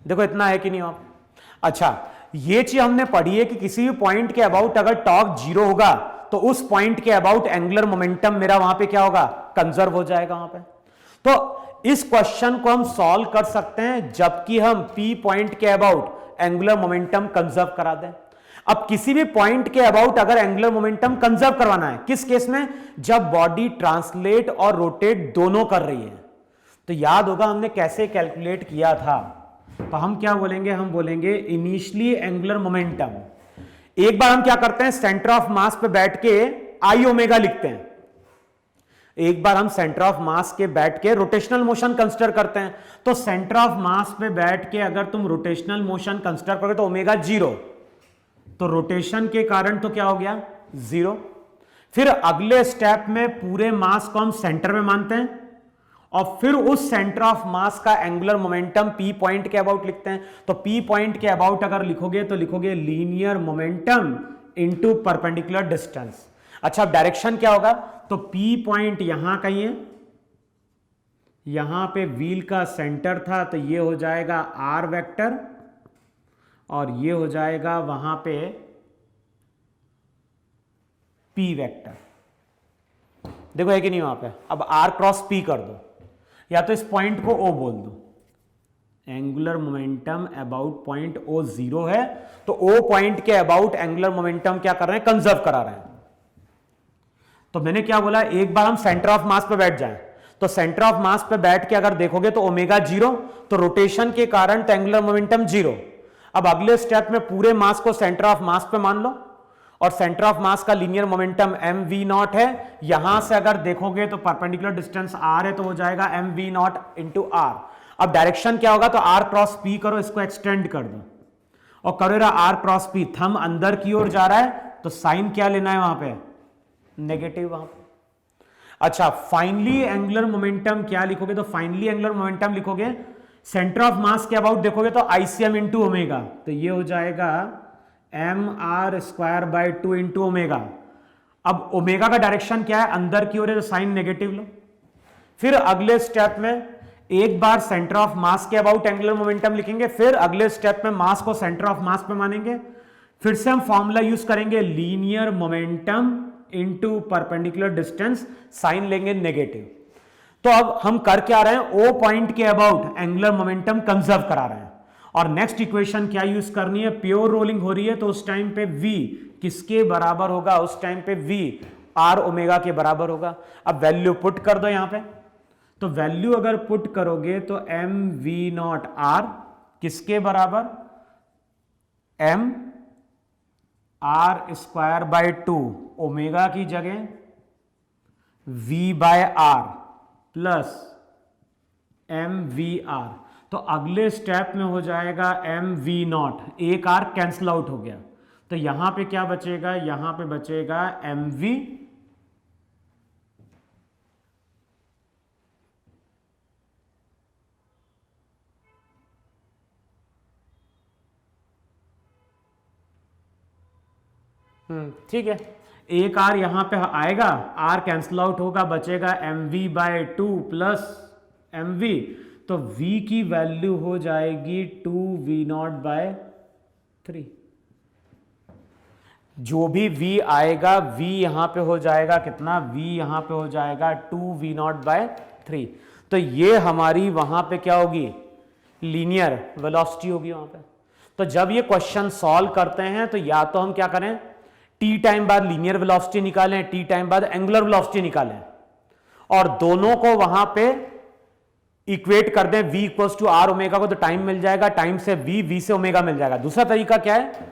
देखो इतना है कि नहीं आप। अच्छा, ये चीज हमने पढ़ी है कि किसी भी पॉइंट के अबाउट अगर टॉर्क जीरो होगा तो उस पॉइंट के अबाउट एंगुलर मोमेंटम मेरा वहां पे क्या होगा, कंजर्व हो जाएगा वहां पे। तो इस क्वेश्चन को हम सॉल्व कर सकते हैं जबकि हम P पॉइंट के अबाउट एंगुलर मोमेंटम कंजर्व करा दें। अब किसी भी पॉइंट के अबाउट अगर एंगुलर मोमेंटम कंजर्व करवाना है, किस केस में, जब बॉडी ट्रांसलेट और रोटेट दोनों कर रही है। तो याद होगा हमने कैसे कैलकुलेट किया था, तो हम क्या बोलेंगे, हम बोलेंगे इनिशियली एंगुलर मोमेंटम। एक बार हम क्या करते हैं, सेंटर ऑफ मास पे बैठ के आई ओमेगा लिखते हैं। एक बार हम सेंटर ऑफ मास के बैठ के रोटेशनल मोशन कंसीडर करते हैं। तो सेंटर ऑफ मास पे बैठ के अगर तुम रोटेशनल मोशन कंसीडर करोगे तो ओमेगा जीरो, तो रोटेशन के कारण तो क्या हो गया, जीरो। फिर अगले स्टेप में पूरे मास को हम सेंटर में मानते हैं और फिर उस सेंटर ऑफ मास का एंगुलर मोमेंटम P पॉइंट के अबाउट लिखते हैं। तो P पॉइंट के अबाउट अगर लिखोगे तो लिखोगे linear momentum into perpendicular distance. अच्छा, डायरेक्शन क्या होगा, तो P पॉइंट यहां कहीं है, यहां पे व्हील का सेंटर था तो ये हो जाएगा R वेक्टर और ये हो जाएगा वहां पे P वेक्टर। देखो है कि नहीं वहां पे। अब R क्रॉस P कर दो या तो इस पॉइंट को O बोल दो। Angular momentum about point O zero है तो O पॉइंट के अबाउट एंगुलर मोमेंटम क्या कर रहे हैं, कंजर्व करा रहे हैं। तो मैंने क्या बोला, एक बार हम सेंटर ऑफ मास पे बैठ जाएं, तो सेंटर ऑफ मास पे बैठ के अगर देखोगे तो ओमेगा जीरो, तो रोटेशन के कारण तो एंगुलर मोमेंटम जीरो। अब अगले स्टेप में पूरे मास को सेंटर ऑफ मास पे मान लो और सेंटर ऑफ मास का linear momentum m v naught है। यहां से अगर देखोगे तो परपेंडिकुलर डिस्टेंस r है तो हो जाएगा m v naught into r. अब डायरेक्शन क्या होगा, तो r क्रॉस p करो, इसको एक्सटेंड कर दो और करो रहा r क्रॉस p, थंब अंदर की ओर जा रहा है तो साइन क्या लेना है वहां पे, नेगेटिव वहां पे। अच्छा, फाइनली एंगुलर मोमेंटम क्या लिखोगे, तो फाइनली एंगुलर मोमेंटम लिखोगे सेंटर ऑफ मास के अबाउट देखोगे तो आईसीएम इंटू ओमेगा, तो ये हो जाएगा m r square by 2 into omega. अब ओमेगा का डायरेक्शन क्या है, अंदर की ओर है तो साइन नेगेटिव लो। फिर अगले स्टेप में एक बार सेंटर ऑफ मास के अबाउट एंगुलर मोमेंटम लिखेंगे, फिर अगले स्टेप में मास को सेंटर ऑफ मास पे मानेंगे। फिर से हम फॉर्मूला यूज करेंगे linear momentum into perpendicular distance, sign लेंगे नेगेटिव। तो अब हम कर क्या रहे हैं, ओ पॉइंट के अबाउट एंगुलर मोमेंटम कंजर्व करा रहे हैं। और नेक्स्ट इक्वेशन क्या यूज करनी है, प्योर रोलिंग हो रही है तो उस टाइम पे v किसके बराबर होगा, उस टाइम पे v r ओमेगा के बराबर होगा। अब वैल्यू पुट कर दो यहां पे, तो वैल्यू अगर पुट करोगे तो एम वी नॉट आर किसके बराबर, m r square by 2 omega की जगह v by r plus m v r. तो अगले स्टेप में हो जाएगा एम वी नॉट, एक आर कैंसल आउट हो गया तो यहां पे क्या बचेगा, यहां पे बचेगा एम वी ठीक है, एक आर यहां पे आएगा, आर कैंसल आउट होगा, बचेगा m v by 2 plus m v. तो v की वैल्यू हो जाएगी 2v नॉट बाय 3। जो भी v आएगा v यहां पे हो जाएगा कितना, v यहां पे हो जाएगा 2v नॉट बाय 3। तो ये हमारी वहां पे क्या होगी, लीनियर वेलोसिटी होगी वहां पे। तो जब ये क्वेश्चन सॉल्व करते हैं तो या तो हम क्या करें, t टाइम बाद लीनियर वेलोसिटी निकालें, t टाइम बाद एंगुलर वेलोसिटी निकालें और दोनों को वहां पे इक्वेट कर दें v equals to are omega को, तो टाइम मिल जाएगा, टाइम से v से ओमेगा मिल जाएगा। दूसरा तरीका क्या है,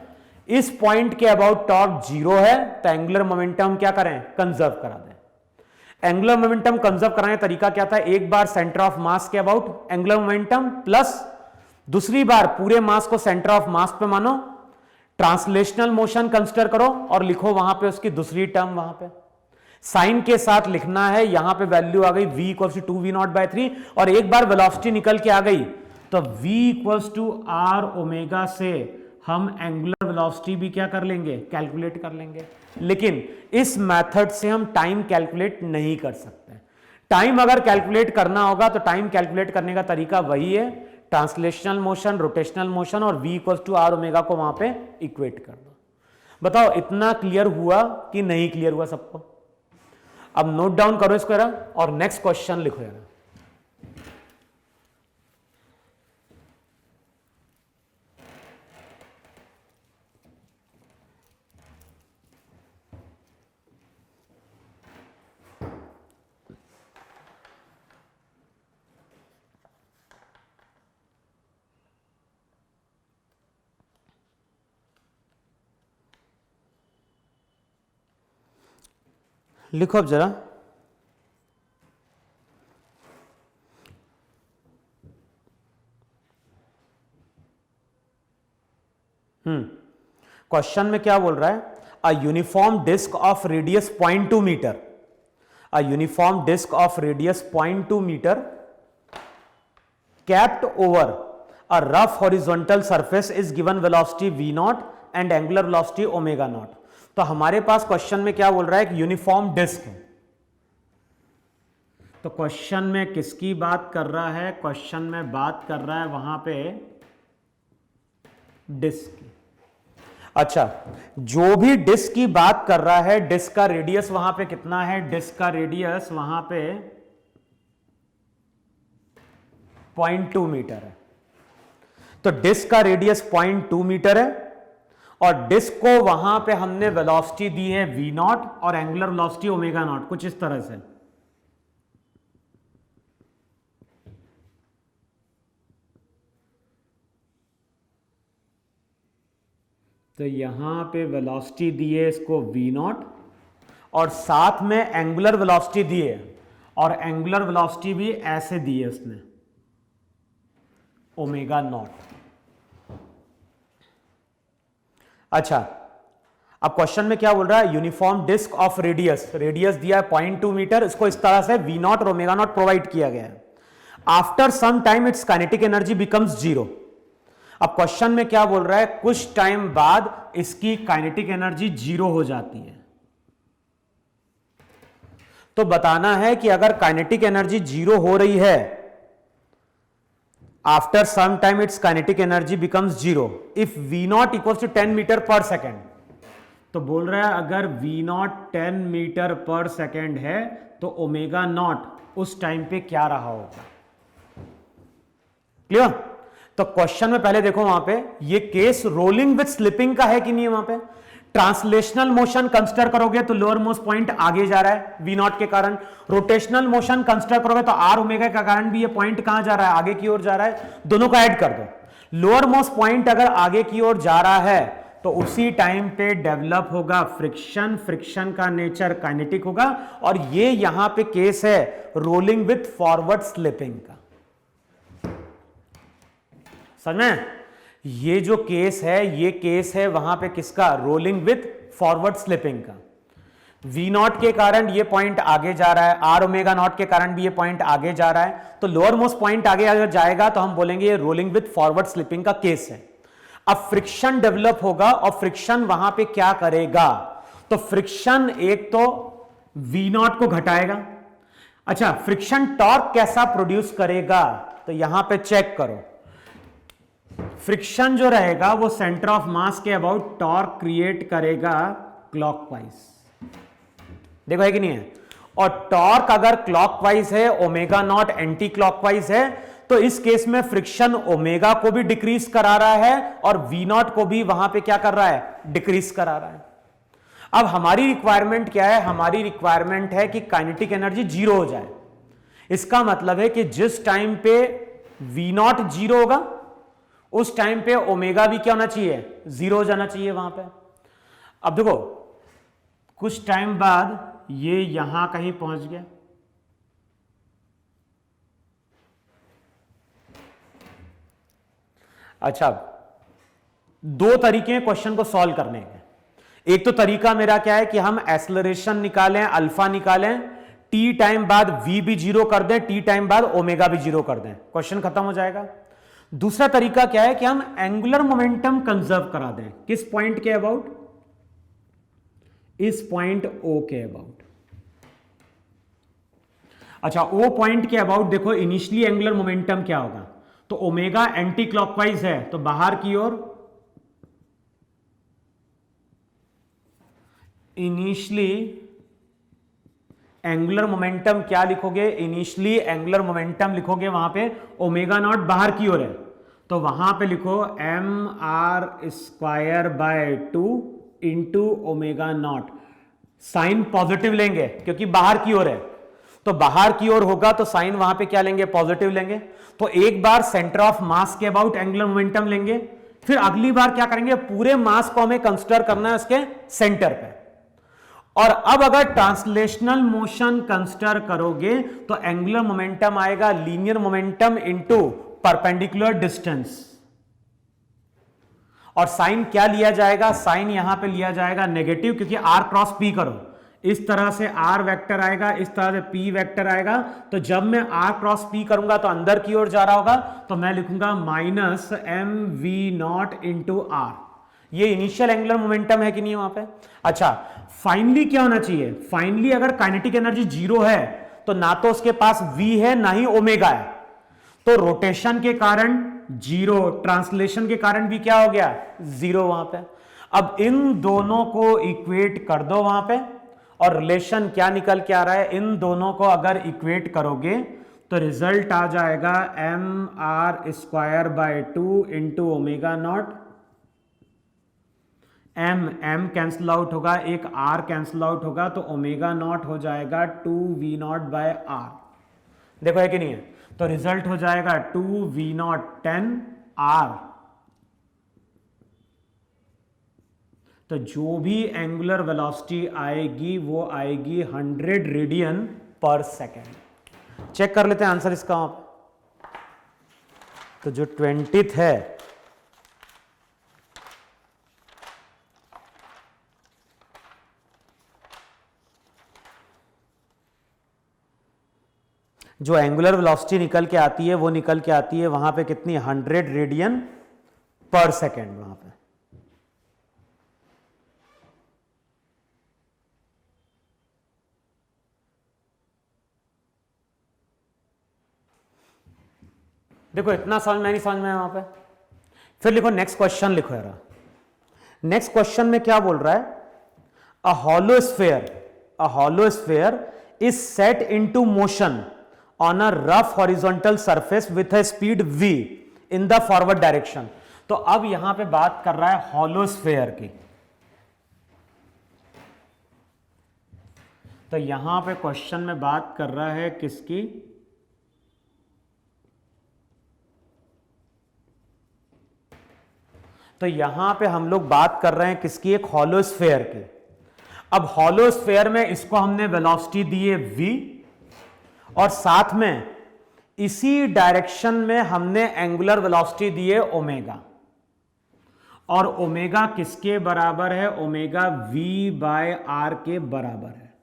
इस पॉइंट के अबाउट टॉर्क जीरो है तो एंगुलर मोमेंटम क्या करें, कंजर्व करा दें। एंगुलर मोमेंटम कंजर्व कराने का तरीका क्या था, एक बार सेंटर ऑफ मास के अबाउट एंगुलर मोमेंटम प्लस दूसरी बार पूरे मास को सेंटर ऑफ मास पे मानो, ट्रांसलेशनल मोशन कंसीडर करो और लिखो वहां पे उसकी दूसरी टर्म, वहां पे साइन के साथ लिखना है। यहां पे वैल्यू आ गई v इक्वल्स टू 2v0/3 और एक बार वेलोसिटी निकल के आ गई तो v equals to r omega से हम एंगुलर वेलोसिटी भी क्या कर लेंगे, कैलकुलेट कर लेंगे। लेकिन इस मेथड से हम टाइम कैलकुलेट नहीं कर सकते। टाइम अगर कैलकुलेट करना होगा तो टाइम कैलकुलेट करने का तरीका वही है, ट्रांसलेशनल मोशन, रोटेशनल मोशन और v equals to r omega को वहां पे इक्वेट कर दो। बताओ इतना क्लियर हुआ कि नहीं क्लियर हुआ सबको? अब नोट डाउन करो इसको जरा और नेक्स्ट क्वेश्चन लिखो जरा। लिखो अब जरा। क्वेश्चन में क्या बोल रहा है, a uniform disc of radius 0.2 metre, a uniform disc of radius 0.2 metre kept over a rough horizontal surface is given velocity v not and angular velocity omega not. तो हमारे पास क्वेश्चन में क्या बोल रहा है, कि यूनिफॉर्म डिस्क है। तो क्वेश्चन में किसकी बात कर रहा है, क्वेश्चन में बात कर रहा है वहां पे डिस्क की। अच्छा, जो भी डिस्क की बात कर रहा है, डिस्क का रेडियस वहां पे कितना है, डिस्क का रेडियस वहां पे 0.2 मीटर है। तो डिस्क का रेडियस 0.2 मीटर है और डिस्क को वहां पे हमने वेलोसिटी दी है v नॉट और एंगुलर वेलोसिटी ओमेगा नॉट, कुछ इस तरह से। तो यहां पे वेलोसिटी दी है इसको v नॉट और साथ में एंगुलर वेलोसिटी दी है और एंगुलर वेलोसिटी भी ऐसे दी है उसने, ओमेगा नॉट। अच्छा, अब क्वेश्चन में क्या बोल रहा है, uniform disc of radius, radius दिया है 0.2 मीटर, इसको इस तरह से v नॉट और ओमेगा नॉट प्रोवाइड किया गया है। After some time its kinetic energy becomes 0। अब क्वेश्चन में क्या बोल रहा है, कुछ टाइम बाद इसकी काइनेटिक एनर्जी 0 हो जाती है। तो बताना है कि अगर काइनेटिक एनर्जी 0 हो रही है, after some time its kinetic energy becomes 0 if v not equals to 10 metre per second. तो बोल रहा है अगर v not 10 metre per second है तो ओमेगा नॉट उस टाइम पे क्या रहा होगा। क्लियर? तो क्वेश्चन में पहले देखो वहां पे ये केस रोलिंग विथ स्लिपिंग का है कि नहीं है। वहां पे ट्रांसलेशनल मोशन कंसीडर करोगे तो लोअर मोस्ट पॉइंट आगे जा रहा है v नॉट के कारण, रोटेशनल मोशन कंसीडर करोगे तो r ओमेगा के कारण भी ये पॉइंट कहां जा रहा है, आगे की ओर जा रहा है। दोनों को ऐड कर दो। लोअर मोस्ट पॉइंट अगर आगे की ओर जा रहा है तो उसी टाइम पे डेवलप होगा फ्रिक्शन, फ्रिक्शन का नेचर काइनेटिक होगा और ये यहां पे केस है रोलिंग विथ फॉरवर्ड स्लिपिंग का। समझ में? ये जो केस है, ये केस है वहां पे किसका, रोलिंग विथ फॉरवर्ड स्लिपिंग का। v नॉट के कारण ये पॉइंट आगे जा रहा है, r ओमेगा नॉट के कारण भी ये पॉइंट आगे जा रहा है। तो लोअर मोस्ट पॉइंट आगे अगर जाएगा तो हम बोलेंगे ये रोलिंग विथ फॉरवर्ड स्लिपिंग का केस है। अब फ्रिक्शन डेवलप होगा और फ्रिक्शन वहां पे क्या करेगा, तो फ्रिक्शन एक तो v नॉट को घटाएगा। अच्छा, फ्रिक्शन टॉर्क कैसा प्रोड्यूस करेगा, तो यहां पे चेक करो। फ्रिक्शन जो रहेगा वो सेंटर ऑफ मास के अबाउट टॉर्क क्रिएट करेगा क्लॉकवाइज। देखो है कि नहीं है? और टॉर्क अगर क्लॉकवाइज है, ओमेगा नॉट एंटी क्लॉकवाइज है, तो इस केस में फ्रिक्शन ओमेगा को भी डिक्रीज करा रहा है और वी नॉट को भी वहां पे क्या कर रहा है, डिक्रीज करा रहा है। अब हमारी रिक्वायरमेंट क्या है, हमारी रिक्वायरमेंट है कि काइनेटिक एनर्जी 0 हो जाए। इसका मतलब है कि जिस टाइम पे वी नॉट 0 होगा उस टाइम पे ओमेगा भी क्या होना चाहिए, 0 हो जाना चाहिए वहां पे। अब देखो कुछ टाइम बाद ये यहां कहीं पहुंच गया, अच्छा, दो तरीके हैं क्वेश्चन को सॉल्व करने के। एक तो तरीका मेरा क्या है कि हम एक्सेलरेशन निकालें, अल्फा निकालें, टी टाइम बाद वी भी जीरो कर दें, टी टाइम बाद ओमेगा भी जीरो कर दें, क्वेश्चन खत्म हो जाएगा। दूसरा तरीका क्या है कि हम एंगुलर मोमेंटम कंजर्व करा दें। किस पॉइंट के अबाउट? इस पॉइंट ओ के अबाउट। अच्छा, ओ पॉइंट के अबाउट देखो इनिशियली एंगुलर मोमेंटम क्या होगा, तो ओमेगा एंटी क्लॉकवाइज है तो बाहर की ओर, इनिशियली एंगुलर मोमेंटम क्या लिखोगे? इनिशियली एंगुलर मोमेंटम लिखोगे वहां पे ओमेगा नॉट बाहर की ओर है, तो वहां पे लिखो mr²/2 into omega not. Sign positive लेंगे क्योंकि बाहर की ओर है, तो बाहर की ओर होगा तो साइन वहां पे क्या लेंगे? पॉजिटिव लेंगे। तो एक बार सेंटर ऑफ मास के अबाउट एंगुलर मोमेंटम लेंगे, फिर अगली बार क्या करेंगे? पूरे मास को हमें कंसीडर करना है उसके सेंटर पे। और अब अगर ट्रांसलेशनल मोशन कंसीडर करोगे तो एंगुलर मोमेंटम आएगा linear momentum into perpendicular distance. और साइन क्या लिया जाएगा? साइन यहां पे लिया जाएगा नेगेटिव, क्योंकि आर क्रॉस पी करो, इस तरह से आर वेक्टर आएगा, इस तरह से पी वेक्टर आएगा। तो जब मैं आर क्रॉस पी करूंगा तो अंदर की ओर जा रहा होगा, तो मैं लिखूंगा -mv0 इंटू आर। ये इनिशियल एंगुलर मोमेंटम है कि नहीं वहां पे? अच्छा, फाइनली क्या होना चाहिए? फाइनली अगर काइनेटिक एनर्जी जीरो है तो ना तो उसके पास v है ना ही ओमेगा है, तो रोटेशन के कारण जीरो, ट्रांसलेशन के कारण भी क्या हो गया? जीरो वहां पे। अब इन दोनों को इक्वेट कर दो वहां पे, और रिलेशन क्या निकल के आ रहा है? इन दोनों को अगर इक्वेट करोगे तो रिजल्ट आ जाएगा mr²/2 into omega not. m cancel out होगा, एक r कैंसिल आउट होगा, तो ओमेगा नॉट हो जाएगा 2v0/r। देखो है कि नहीं है? तो रिजल्ट हो जाएगा 2v0 10r। तो जो भी एंगुलर वेलोसिटी आएगी वो आएगी 100 रेडियन पर सेकेंड। चेक कर लेते हैं आंसर इसका। तो जो 20th है, जो एंगुलर वेलोसिटी निकल के आती है वो निकल के आती है वहां पे कितनी? 100 रेडियन पर सेकेंड वहां पे। देखो इतना समझ में नहीं समझ में वहां पे। फिर लिखो नेक्स्ट क्वेश्चन, लिखो यार। नेक्स्ट क्वेश्चन में क्या बोल रहा है? A hollow sphere is set into motion on a rough horizontal surface with a speed v in the forward direction. तो अब यहां पे बात कर रहा है हॉलो स्फेयर की। तो यहां पे क्वेश्चन में बात कर रहा है किसकी? तो यहां पे हम लोग बात कर रहे हैं किसकी? एक हॉलो स्फेयर की। अब हॉलो स्फेयर में इसको हमने वेलोसिटी दी है v, और साथ में इसी डायरेक्शन में हमने एंगुलर वेलोसिटी दी है ओमेगा। और ओमेगा किसके बराबर है? ओमेगा v/r के बराबर है।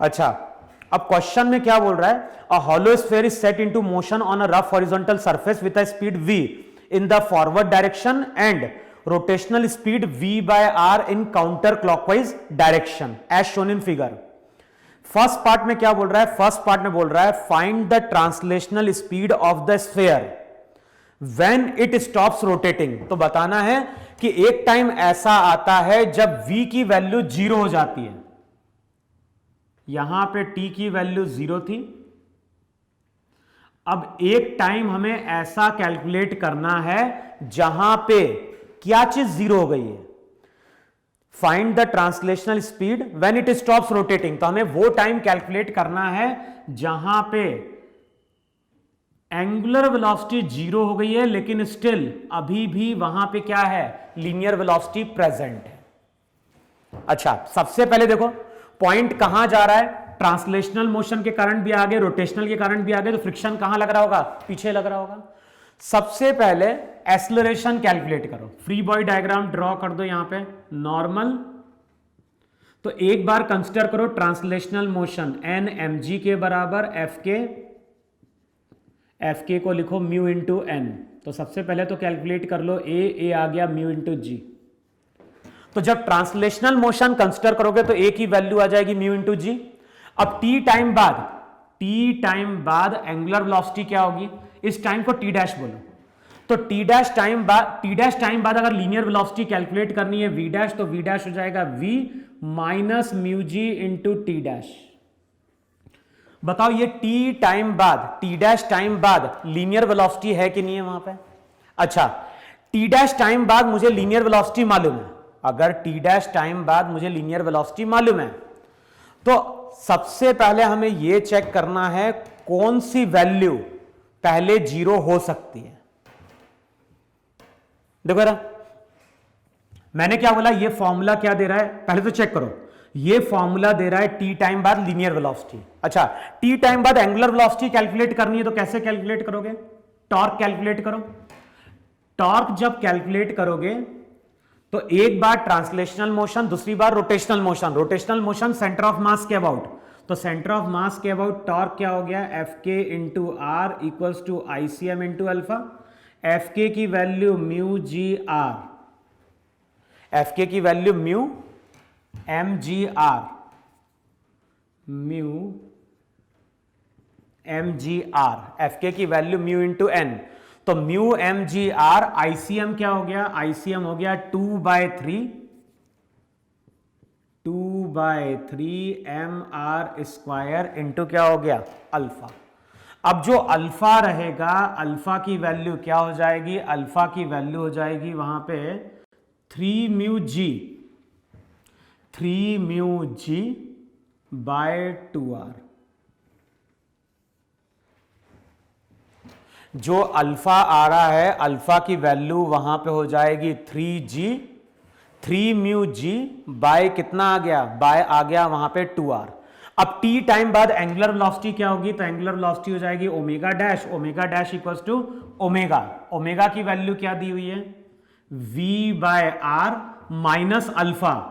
अच्छा, अब क्वेश्चन में क्या बोल रहा है? A hollow sphere is set into motion on a rough horizontal surface with a speed v in the forward direction and rotational speed v/r in counter clockwise direction as shown in figure. First part में क्या बोल रहा है? फर्स्ट पार्ट में बोल रहा है find the translational speed of the sphere when it stops rotating. तो बताना है कि एक टाइम ऐसा आता है जब v की वैल्यू जीरो हो जाती है। यहां पे t की वैल्यू जीरो थी। अब एक टाइम हमें ऐसा कैलकुलेट करना है जहां पे क्या चीज जीरो हो गई है? Find the translational speed when it stops rotating. तो हमें वो टाइम कैलकुलेट करना है जहां पे एंगुलर वेलोसिटी जीरो हो गई है, लेकिन स्टिल अभी भी वहां पे क्या है? लीनियर वेलोसिटी प्रेजेंट है। अच्छा, सबसे पहले देखो पॉइंट कहां जा रहा है? ट्रांसलेशनल मोशन के कारण भी आगे, रोटेशनल के कारण भी आगे, तो फ्रिक्शन कहां लग रहा होगा? पीछे लग रहा होगा। सबसे पहले एक्सेलरेशन कैलकुलेट करो, फ्री बॉडी डायग्राम ड्रॉ कर दो यहां पे, नॉर्मल। तो एक बार कंसिडर करो translational motion, n m g के बराबर एफ के को लिखो म्यू इंटू एन। तो सबसे पहले तो कैलकुलेट कर लो, ए आ गया म्यू इंटू जी। तो जब ट्रांसलेशनल मोशन कंसिडर करोगे तो ए की वैल्यू आ जाएगी म्यू इंटू जी। अब टी टाइम बाद एंगुलर वेलोसिटी क्या होगी? इस टाइम को टी डैश बोलो। तो टी डैश टाइम बाद अगर लीनियर वेलोसिटी कैलकुलेट करनी है वी डैश, तो वी डैश हो जाएगा v minus mu g into t dash. बताओ ये टी डैश टाइम बाद लीनियर वेलोसिटी है कि नहीं है वहां पे? अच्छा, टी डैश टाइम बाद मुझे लीनियर वेलोसिटी मालूम है। अगर टी डैश टाइम बाद मुझे लीनियर वेलोसिटी मालूम है, तो सबसे पहले हमें यह चेक करना है कौन सी वैल्यू पहले जीरो हो सकती है। देखो जरा, मैंने क्या बोला, ये फॉर्मूला क्या दे रहा है? पहले तो चेक करो, ये फॉर्मूला दे रहा है टी टाइम बाद लीनियर वेलोसिटी। अच्छा, टी टाइम बाद एंगुलर वेलोसिटी कैलकुलेट करनी है तो कैसे कैलकुलेट करोगे? टॉर्क कैलकुलेट करो। टॉर्क जब कैलकुलेट करोगे तो एक बार ट्रांसलेशनल मोशन, दूसरी बार rotational motion. Rotational motion centre of mass के अबाउट, तो सेंटर ऑफ मास के अबाउट टॉर्क क्या हो गया? एफ के into r equals to i c m into alpha. F के की value mu g r, f के की value mu m g r, mu m g r, f के की वैल्यू म्यू इंटू एन। तो mu m g r, ICM क्या हो गया? आईसीएम हो गया 2/3 एम आर स्क्वायर इंटू क्या हो गया? अल्फा। अब जो अल्फा रहेगा, अल्फा की वैल्यू क्या हो जाएगी? अल्फा की वैल्यू हो जाएगी वहां पे 3 म्यू जी बाय 2r। जो अल्फा आ रहा है, अल्फा की वैल्यू वहां पे हो जाएगी 3 म्यू जी बाय कितना आ गया? बाय आ गया वहां पे 2r। अब टी टाइम बाद एंगुलर वेलोसिटी क्या होगी? तो एंगुलर वेलोसिटी हो जाएगी omega dash, omega dash equals to omega. Omega की वैल्यू क्या दी हुई है? v by r minus alpha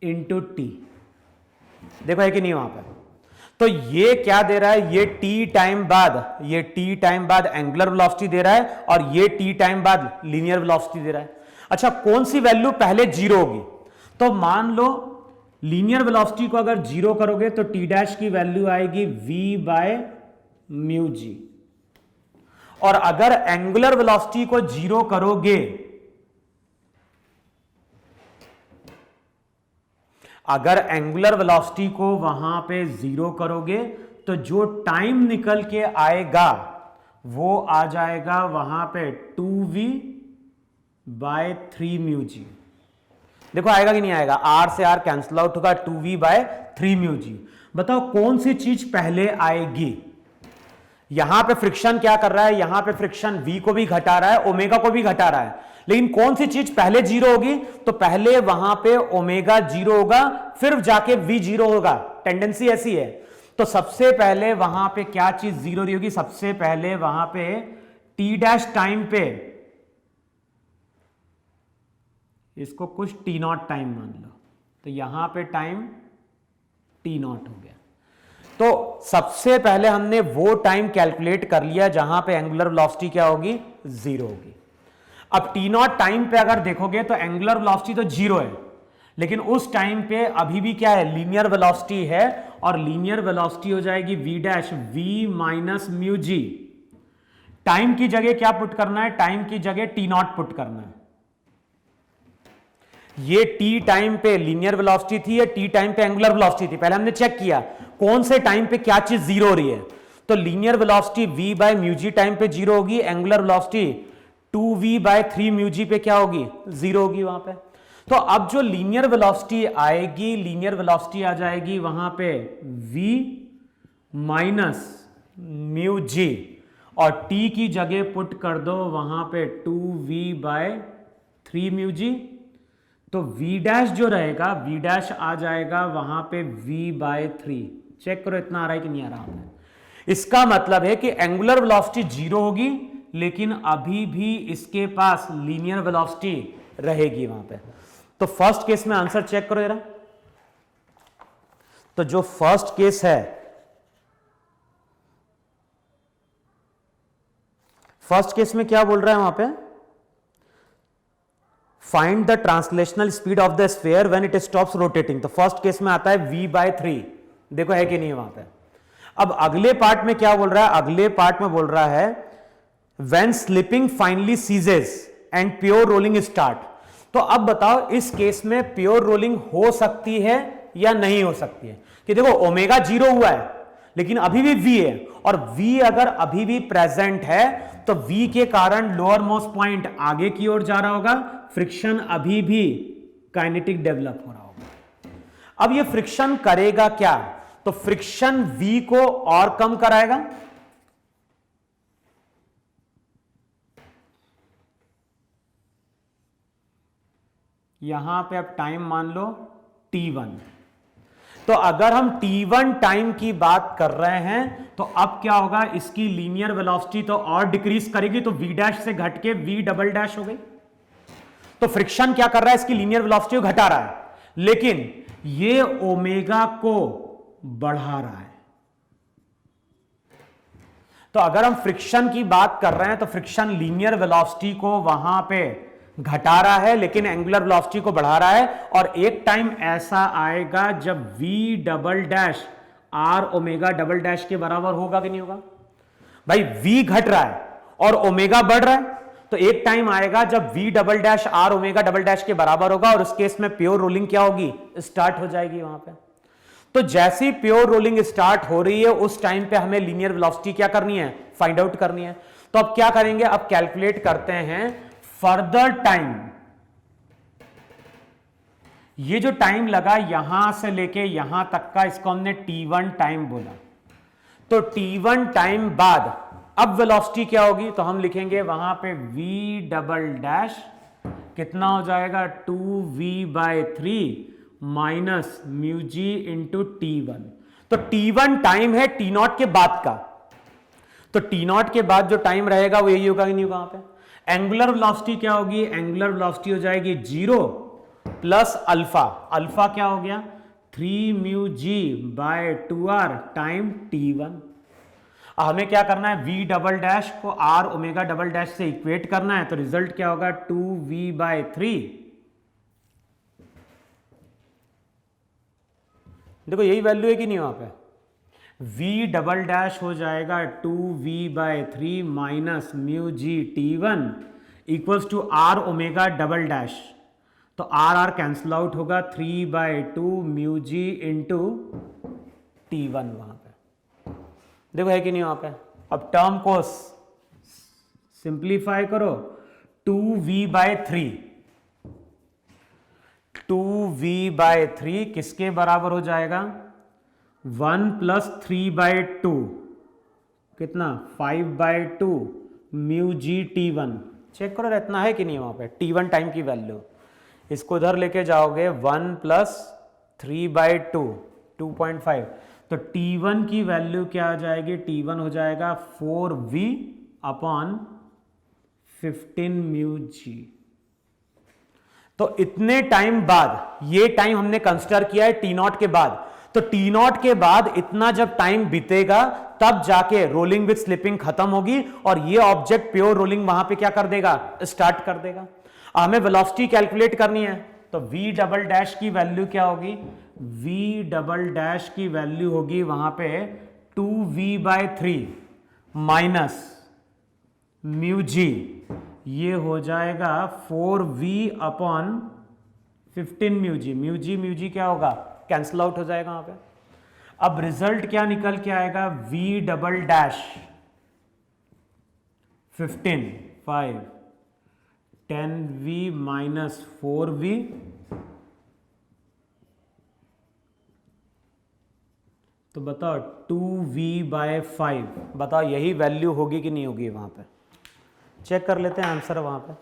into t. देखो है कि नहीं वहां पर? तो ये क्या दे रहा है? ये टी टाइम बाद एंगुलर वेलोसिटी दे रहा है और ये टी टाइम बाद लीनियर वेलोसिटी दे रहा है। अच्छा, कौन सी वैल्यू पहले जीरो होगी? तो मान लो लीनियर वेलोसिटी को अगर जीरो करोगे तो टी डैश की वैल्यू आएगी v बाय म्यू जी। और अगर एंगुलर वेलोसिटी को जीरो करोगे, अगर एंगुलर वेलोसिटी को वहां पे जीरो करोगे तो जो टाइम निकल के आएगा वो आ जाएगा वहां पे 2v बाय 3 म्यू जी। देखो आएगा कि नहीं आएगा? r से r कैंसिल आउट होगा, 2v बाय 3 म्यू जी। बताओ कौन सी चीज पहले आएगी? यहां पे फ्रिक्शन क्या कर रहा है? यहां पे फ्रिक्शन v को भी घटा रहा है, ओमेगा को भी घटा रहा है, लेकिन कौन सी चीज पहले जीरो होगी? तो पहले वहां पे ओमेगा जीरो होगा, फिर जाके v जीरो होगा। टेंडेंसी ऐसी है। तो सबसे पहले वहां पे क्या चीज जीरो रही होगी? सबसे पहले वहां पे टी डैश टाइम पे, इसको कुछ टी नॉट टाइम मान लो, तो यहां पे टाइम टी नॉट हो गया। तो सबसे पहले हमने वो टाइम कैलकुलेट कर लिया जहां पे एंगुलर वेलोसिटी क्या होगी? जीरो होगी। अब टी नॉट टाइम पे अगर देखोगे तो एंगुलर वेलोसिटी तो जीरो है, लेकिन उस टाइम पे अभी भी क्या है? लीनियर वेलोसिटी है, और लीनियर वेलोसिटी हो जाएगी v dash v minus mu g. Time की जगह क्या पुट करना है? टाइम की जगह टी नॉट पुट करना है। ये टी टाइम पे लीनियर वेलोसिटी थी, या टी टाइम पे एंगुलर वेलोसिटी थी? पहले हमने चेक किया कौन से टाइम पे क्या चीज जीरो हो रही है। तो linear velocity v by mu g time पे जीरो होगी, angular velocity 2v by 3 mu g पे क्या होगी? जीरो होगी वहां पे। तो अब जो लीनियर वेलोसिटी आएगी, लीनियर वेलोसिटी आ जाएगी वहां पे v माइनस म्यू जी, और t की जगह पुट कर दो वहां पे 2v बाय 3 म्यू जी। तो v डैश जो रहेगा, v डैश आ जाएगा वहां पे v/3। चेक करो इतना आ रहा है कि नहीं आ रहा है। इसका मतलब है कि एंगुलर वेलोसिटी 0 होगी, लेकिन अभी भी इसके पास लीनियर वेलोसिटी रहेगी वहां पे। तो फर्स्ट केस में आंसर चेक करो जरा। तो जो फर्स्ट केस है, फर्स्ट केस में क्या बोल रहा है वहां पे, find the translational speed of the sphere when it stops rotating. तो फर्स्ट केस में आता है v/3। देखो है कि नहीं वहां पे। अब अगले पार्ट में क्या बोल रहा है, अगले पार्ट में बोल रहा है when slipping finally ceases and pure rolling start. तो अब बताओ इस केस में प्योर रोलिंग हो सकती है या नहीं हो सकती है। कि देखो ओमेगा 0 हुआ है लेकिन अभी भी v है, और v अगर अभी भी प्रेजेंट है तो v के कारण लोअर मोस्ट पॉइंट आगे की ओर जा रहा होगा, फ्रिक्शन अभी भी काइनेटिक डेवलप हो रहा होगा। अब ये फ्रिक्शन करेगा क्या, तो फ्रिक्शन v को और कम कराएगा। यहां पे अब टाइम मान लो t1। तो अगर हम t1 टाइम की बात कर रहे हैं तो अब क्या होगा, इसकी लीनियर वेलोसिटी तो और डिक्रीज करेगी, तो v डैश से घट के v डबल डैश हो गई। तो फ्रिक्शन क्या कर रहा है, इसकी लीनियर वेलोसिटी को घटा रहा है, लेकिन ये ओमेगा को बढ़ा रहा है। तो अगर हम फ्रिक्शन की बात कर रहे हैं तो फ्रिक्शन लीनियर वेलोसिटी को वहां पे घटा रहा है लेकिन एंगुलर वेलोसिटी को बढ़ा रहा है। और एक टाइम ऐसा आएगा जब v double dash r omega double dash के बराबर होगा कि नहीं होगा। भाई v घट रहा है और ओमेगा बढ़ रहा है, तो एक टाइम आएगा जब v double dash r omega double dash के बराबर होगा, और उस केस में प्योर रोलिंग क्या होगी, स्टार्ट हो जाएगी वहां पे। तो जैसी प्योर रोलिंग स्टार्ट हो रही है उस टाइम पे हमें लीनियर वेलोसिटी क्या करनी है, फाइंड आउट करनी है। तो अब क्या करेंगे, अब कैलकुलेट करते हैं फर्दर टाइम। ये जो टाइम लगा यहां से लेके यहां तक का, इसको हमने t1 टाइम बोला। तो t1 टाइम बाद अब वेलोसिटी क्या होगी, तो हम लिखेंगे वहां पे v डबल डैश कितना हो जाएगा 2v/3 minus mu g into t1। तो t1 टाइम है t0 के बाद का, तो t0 के बाद जो टाइम रहेगा वो यही होगा कि नहीं होगा। वहां पे एंगुलर वेलोसिटी क्या होगी, एंगुलर वेलोसिटी हो जाएगी 0 प्लस अल्फा। अल्फा क्या हो गया 3 mu g by 2r time t1। हमें क्या करना है, v डबल डैश को r ओमेगा डबल डैश से इक्वेट करना है, तो रिजल्ट क्या होगा 2v/3। देखो यही वैल्यू है कि नहीं वहां पे, v डबल डैश हो जाएगा 2v/3 minus mu g t1 equals to r omega double dash. तो r कैंसिल आउट होगा 3/2 म्यू जी इंटू t1 वहां पे। देखो है कि नहीं वहां पे। अब टर्म को सिंप्लीफाई करो, 2v/3 2v/3 किसके बराबर हो जाएगा 1 प्लस 3/2 कितना 5/2 म्यू जी t1। चेक करो इतना है कि नहीं वहां पे t1 टाइम की वैल्यू। इसको इधर लेके जाओगे 1 प्लस 3/2 2.5, तो t1 की वैल्यू क्या आ जाएगी, t1 हो जाएगा 4v/15 म्यू जी। तो इतने टाइम बाद, ये टाइम हमने कंसिडर किया है t0 के बाद, तो t0 के बाद इतना जब टाइम बीतेगा तब जाके रोलिंग विद स्लिपिंग खत्म होगी और ये ऑब्जेक्ट प्योर रोलिंग वहां पे क्या कर देगा, स्टार्ट कर देगा। हमें वेलोसिटी कैलकुलेट करनी है, तो v डबल डैश की वैल्यू क्या होगी, v डबल डैश की वैल्यू होगी वहां पे 2v/3 माइनस म्यू जी, ये हो जाएगा 4v/15 mu G. Mu G क्या होगा, कैंसिल आउट हो जाएगा वहां पे। अब रिजल्ट क्या निकल के आएगा, v double dash 15 5 10v minus 4v तो बताओ 2v/5। बताओ यही वैल्यू होगी कि नहीं होगी वहां पे। चेक कर लेते हैं आंसर वहां पे।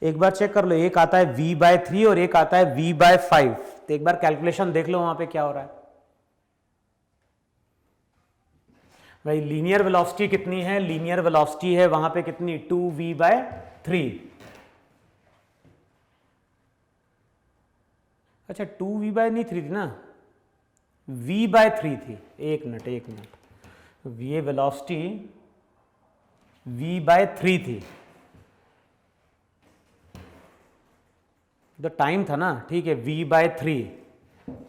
एक बार चेक कर लो, एक आता है v/3 और एक आता है v/5। तो एक बार कैलकुलेशन देख लो वहां पे क्या हो रहा है भाई। लीनियर वेलोसिटी कितनी है, लीनियर वेलोसिटी है वहां पे कितनी, 2v/3। अच्छा 2v/3 थी ना, v/3 थी। एक मिनट, ये वेलोसिटी v/3 थी, तो टाइम था ना, ठीक है, v/3।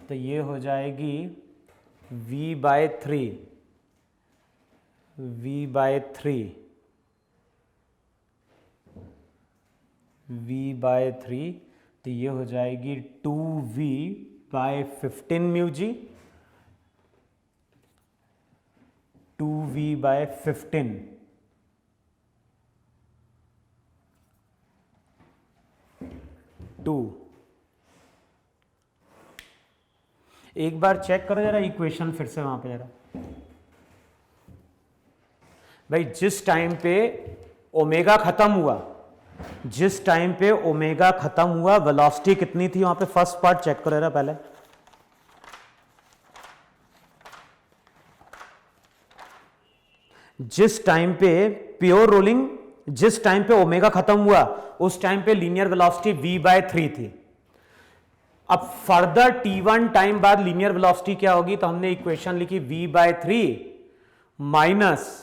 तो ये हो जाएगी v/3 तो ये हो जाएगी 2v/15 म्यू जी, 2v/15। एक बार चेक करो जरा इक्वेशन फिर से वहां पे जरा भाई। जिस टाइम पे ओमेगा खत्म हुआ, जिस टाइम पे ओमेगा खत्म हुआ, वेलोसिटी कितनी थी वहां पे, फर्स्ट पार्ट चेक करो जरा पहले। जिस टाइम पे प्योर रोलिंग, जिस टाइम पे ओमेगा खत्म हुआ उस टाइम पे लीनियर वेलोसिटी v/3 थी। अब फर्दर t1 टाइम बाद लीनियर वेलोसिटी क्या होगी, तो हमने इक्वेशन लिखी v/3 माइनस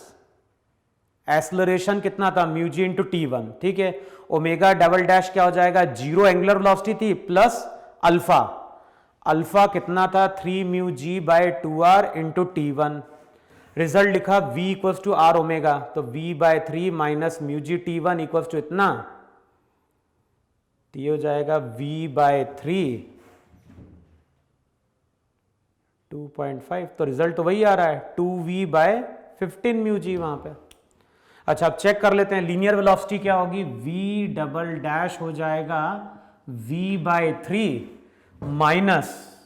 एक्सेलरेशन कितना था, म्यू जी इंटू t1, ठीक है। ओमेगा डबल डैश क्या हो जाएगा, 0 एंगुलर वेलोसिटी थी प्लस अल्फा, अल्फा कितना था 3 mu g by 2r into t1। Result लिखा v equals to are omega, तो v/3 minus mu g t1 equals to इतना, तो ये हो जाएगा v/3 2.5। तो रिजल्ट तो वही आ रहा है 2v/15 म्यू जी वहां पे। अच्छा अब चेक कर लेते हैं लीनियर वेलोसिटी क्या होगी, v डबल डैश हो जाएगा v/3 minus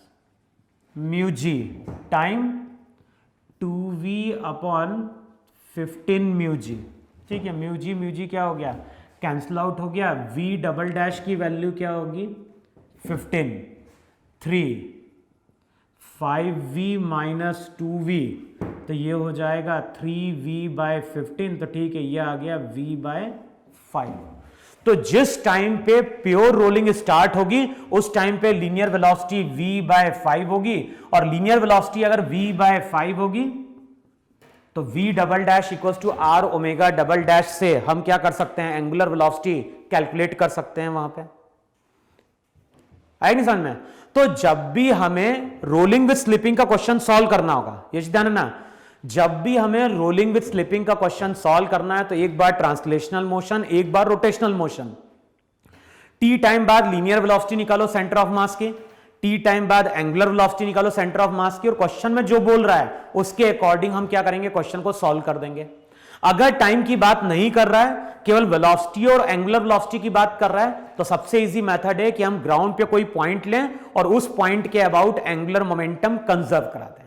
mu g time 2v/15 mu G, ठीक है। म्यू जी क्या हो गया, कैंसिल आउट हो गया। v डबल डैश की वैल्यू क्या होगी 15, 3 5v माइनस 2v, तो ये हो जाएगा 3v/15, तो ठीक है ये आ गया v/5। तो जिस टाइम पे प्योर रोलिंग स्टार्ट होगी उस टाइम पे लीनियर वेलोसिटी v/5 होगी, और लीनियर वेलोसिटी अगर v/5 होगी तो v double dash equals to are omega double dash से हम क्या कर सकते हैं, एंगुलर वेलोसिटी कैलकुलेट कर सकते हैं वहां पे। आए नहीं समझ में। तो जब भी हमें रोलिंग विद स्लिपिंग का क्वेश्चन सॉल्व करना होगा, ये ध्यान है ना, जब भी हमें रोलिंग विद स्लिपिंग का क्वेश्चन सॉल्व करना है तो एक बार ट्रांसलेशनल मोशन, एक बार रोटेशनल मोशन। टी टाइम बाद लीनियर वेलोसिटी निकालो सेंटर ऑफ मास की, टी टाइम बाद एंगुलर वेलोसिटी निकालो सेंटर ऑफ मास की, और क्वेश्चन में जो बोल रहा है उसके अकॉर्डिंग हम क्या करेंगे, क्वेश्चन को सॉल्व कर देंगे। अगर टाइम की बात नहीं कर रहा है, केवल वेलोसिटी और एंगुलर वेलोसिटी की बात कर रहा है, तो सबसे इजी मेथड है कि हम ग्राउंड पे कोई पॉइंट लें और उस पॉइंट के अबाउट एंगुलर मोमेंटम कंजर्व करा दें।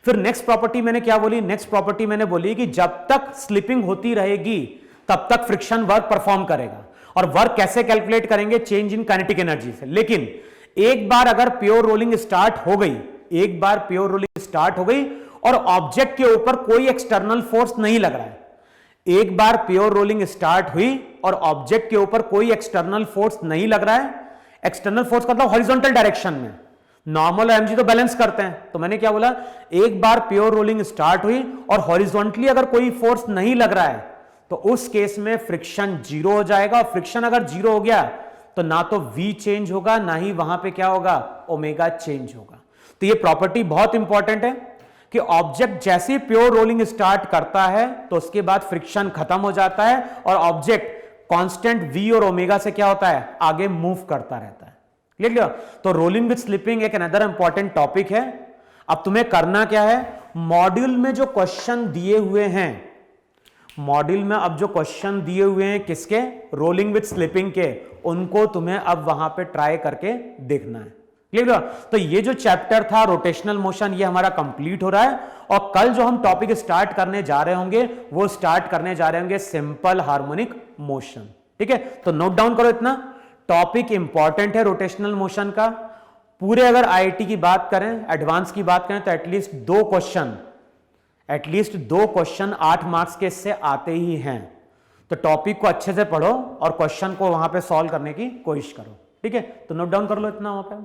फिर नेक्स्ट प्रॉपर्टी मैंने क्या बोली, नेक्स्ट प्रॉपर्टी मैंने बोली कि जब तक स्लिपिंग होती रहेगी तब तक फ्रिक्शन वर्क परफॉर्म करेगा, और वर्क कैसे कैलकुलेट करेंगे, चेंज इन काइनेटिक एनर्जी से। लेकिन एक बार अगर प्योर रोलिंग स्टार्ट हो गई, एक बार प्योर रोलिंग स्टार्ट हो गई और ऑब्जेक्ट के ऊपर कोई एक्सटर्नल फोर्स नहीं लग रहा है, एक बार प्योर रोलिंग स्टार्ट हुई और ऑब्जेक्ट के ऊपर कोई एक्सटर्नल फोर्स नहीं लग रहा है, एक्सटर्नल फोर्स का मतलब हॉरिजॉन्टल डायरेक्शन में, नॉर्मल और एमजी तो बैलेंस करते हैं। तो मैंने क्या बोला, एक बार प्योर रोलिंग स्टार्ट हुई और हॉरिजॉन्टली अगर कोई फोर्स नहीं लग रहा है तो उस केस में फ्रिक्शन जीरो हो जाएगा, और फ्रिक्शन अगर जीरो हो गया तो ना तो v चेंज होगा ना ही वहां पे क्या होगा, ओमेगा चेंज होगा। तो ये प्रॉपर्टी बहुत इंपॉर्टेंट है कि ऑब्जेक्ट जैसे ही प्योर रोलिंग स्टार्ट करता है तो उसके बाद फ्रिक्शन खत्म हो जाता है और ऑब्जेक्ट कांस्टेंट v और ओमेगा से क्या होता है, आगे मूव करता रहता है। क्लियर? तो रोलिंग विद स्लिपिंग एक अनदर इंपॉर्टेंट टॉपिक है। अब तुम्हें करना क्या है, मॉड्यूल में जो क्वेश्चन दिए हुए हैं, मॉड्यूल में अब जो क्वेश्चन दिए हुए हैं किसके, रोलिंग विद स्लिपिंग के, उनको तुम्हें अब वहां पे ट्राई करके देखना है। क्लियर? तो ये जो चैप्टर था रोटेशनल मोशन, ये हमारा कंप्लीट हो रहा है, और कल जो हम टॉपिक स्टार्ट करने जा रहे होंगे वो स्टार्ट करने जा रहे होंगे सिंपल हार्मोनिक मोशन। ठीक है, तो नोट डाउन करो इतना, टॉपिक इंपॉर्टेंट है रोटेशनल मोशन का। पूरे अगर आईआईटी की बात करें, एडवांस की बात करें, तो एटलीस्ट दो क्वेश्चन 8 मार्क्स के इससे आते ही हैं। तो टॉपिक को अच्छे से पढ़ो और क्वेश्चन को वहां पे सॉल्व करने की कोशिश करो। ठीक है, तो नोट डाउन कर लो इतना वहां पे।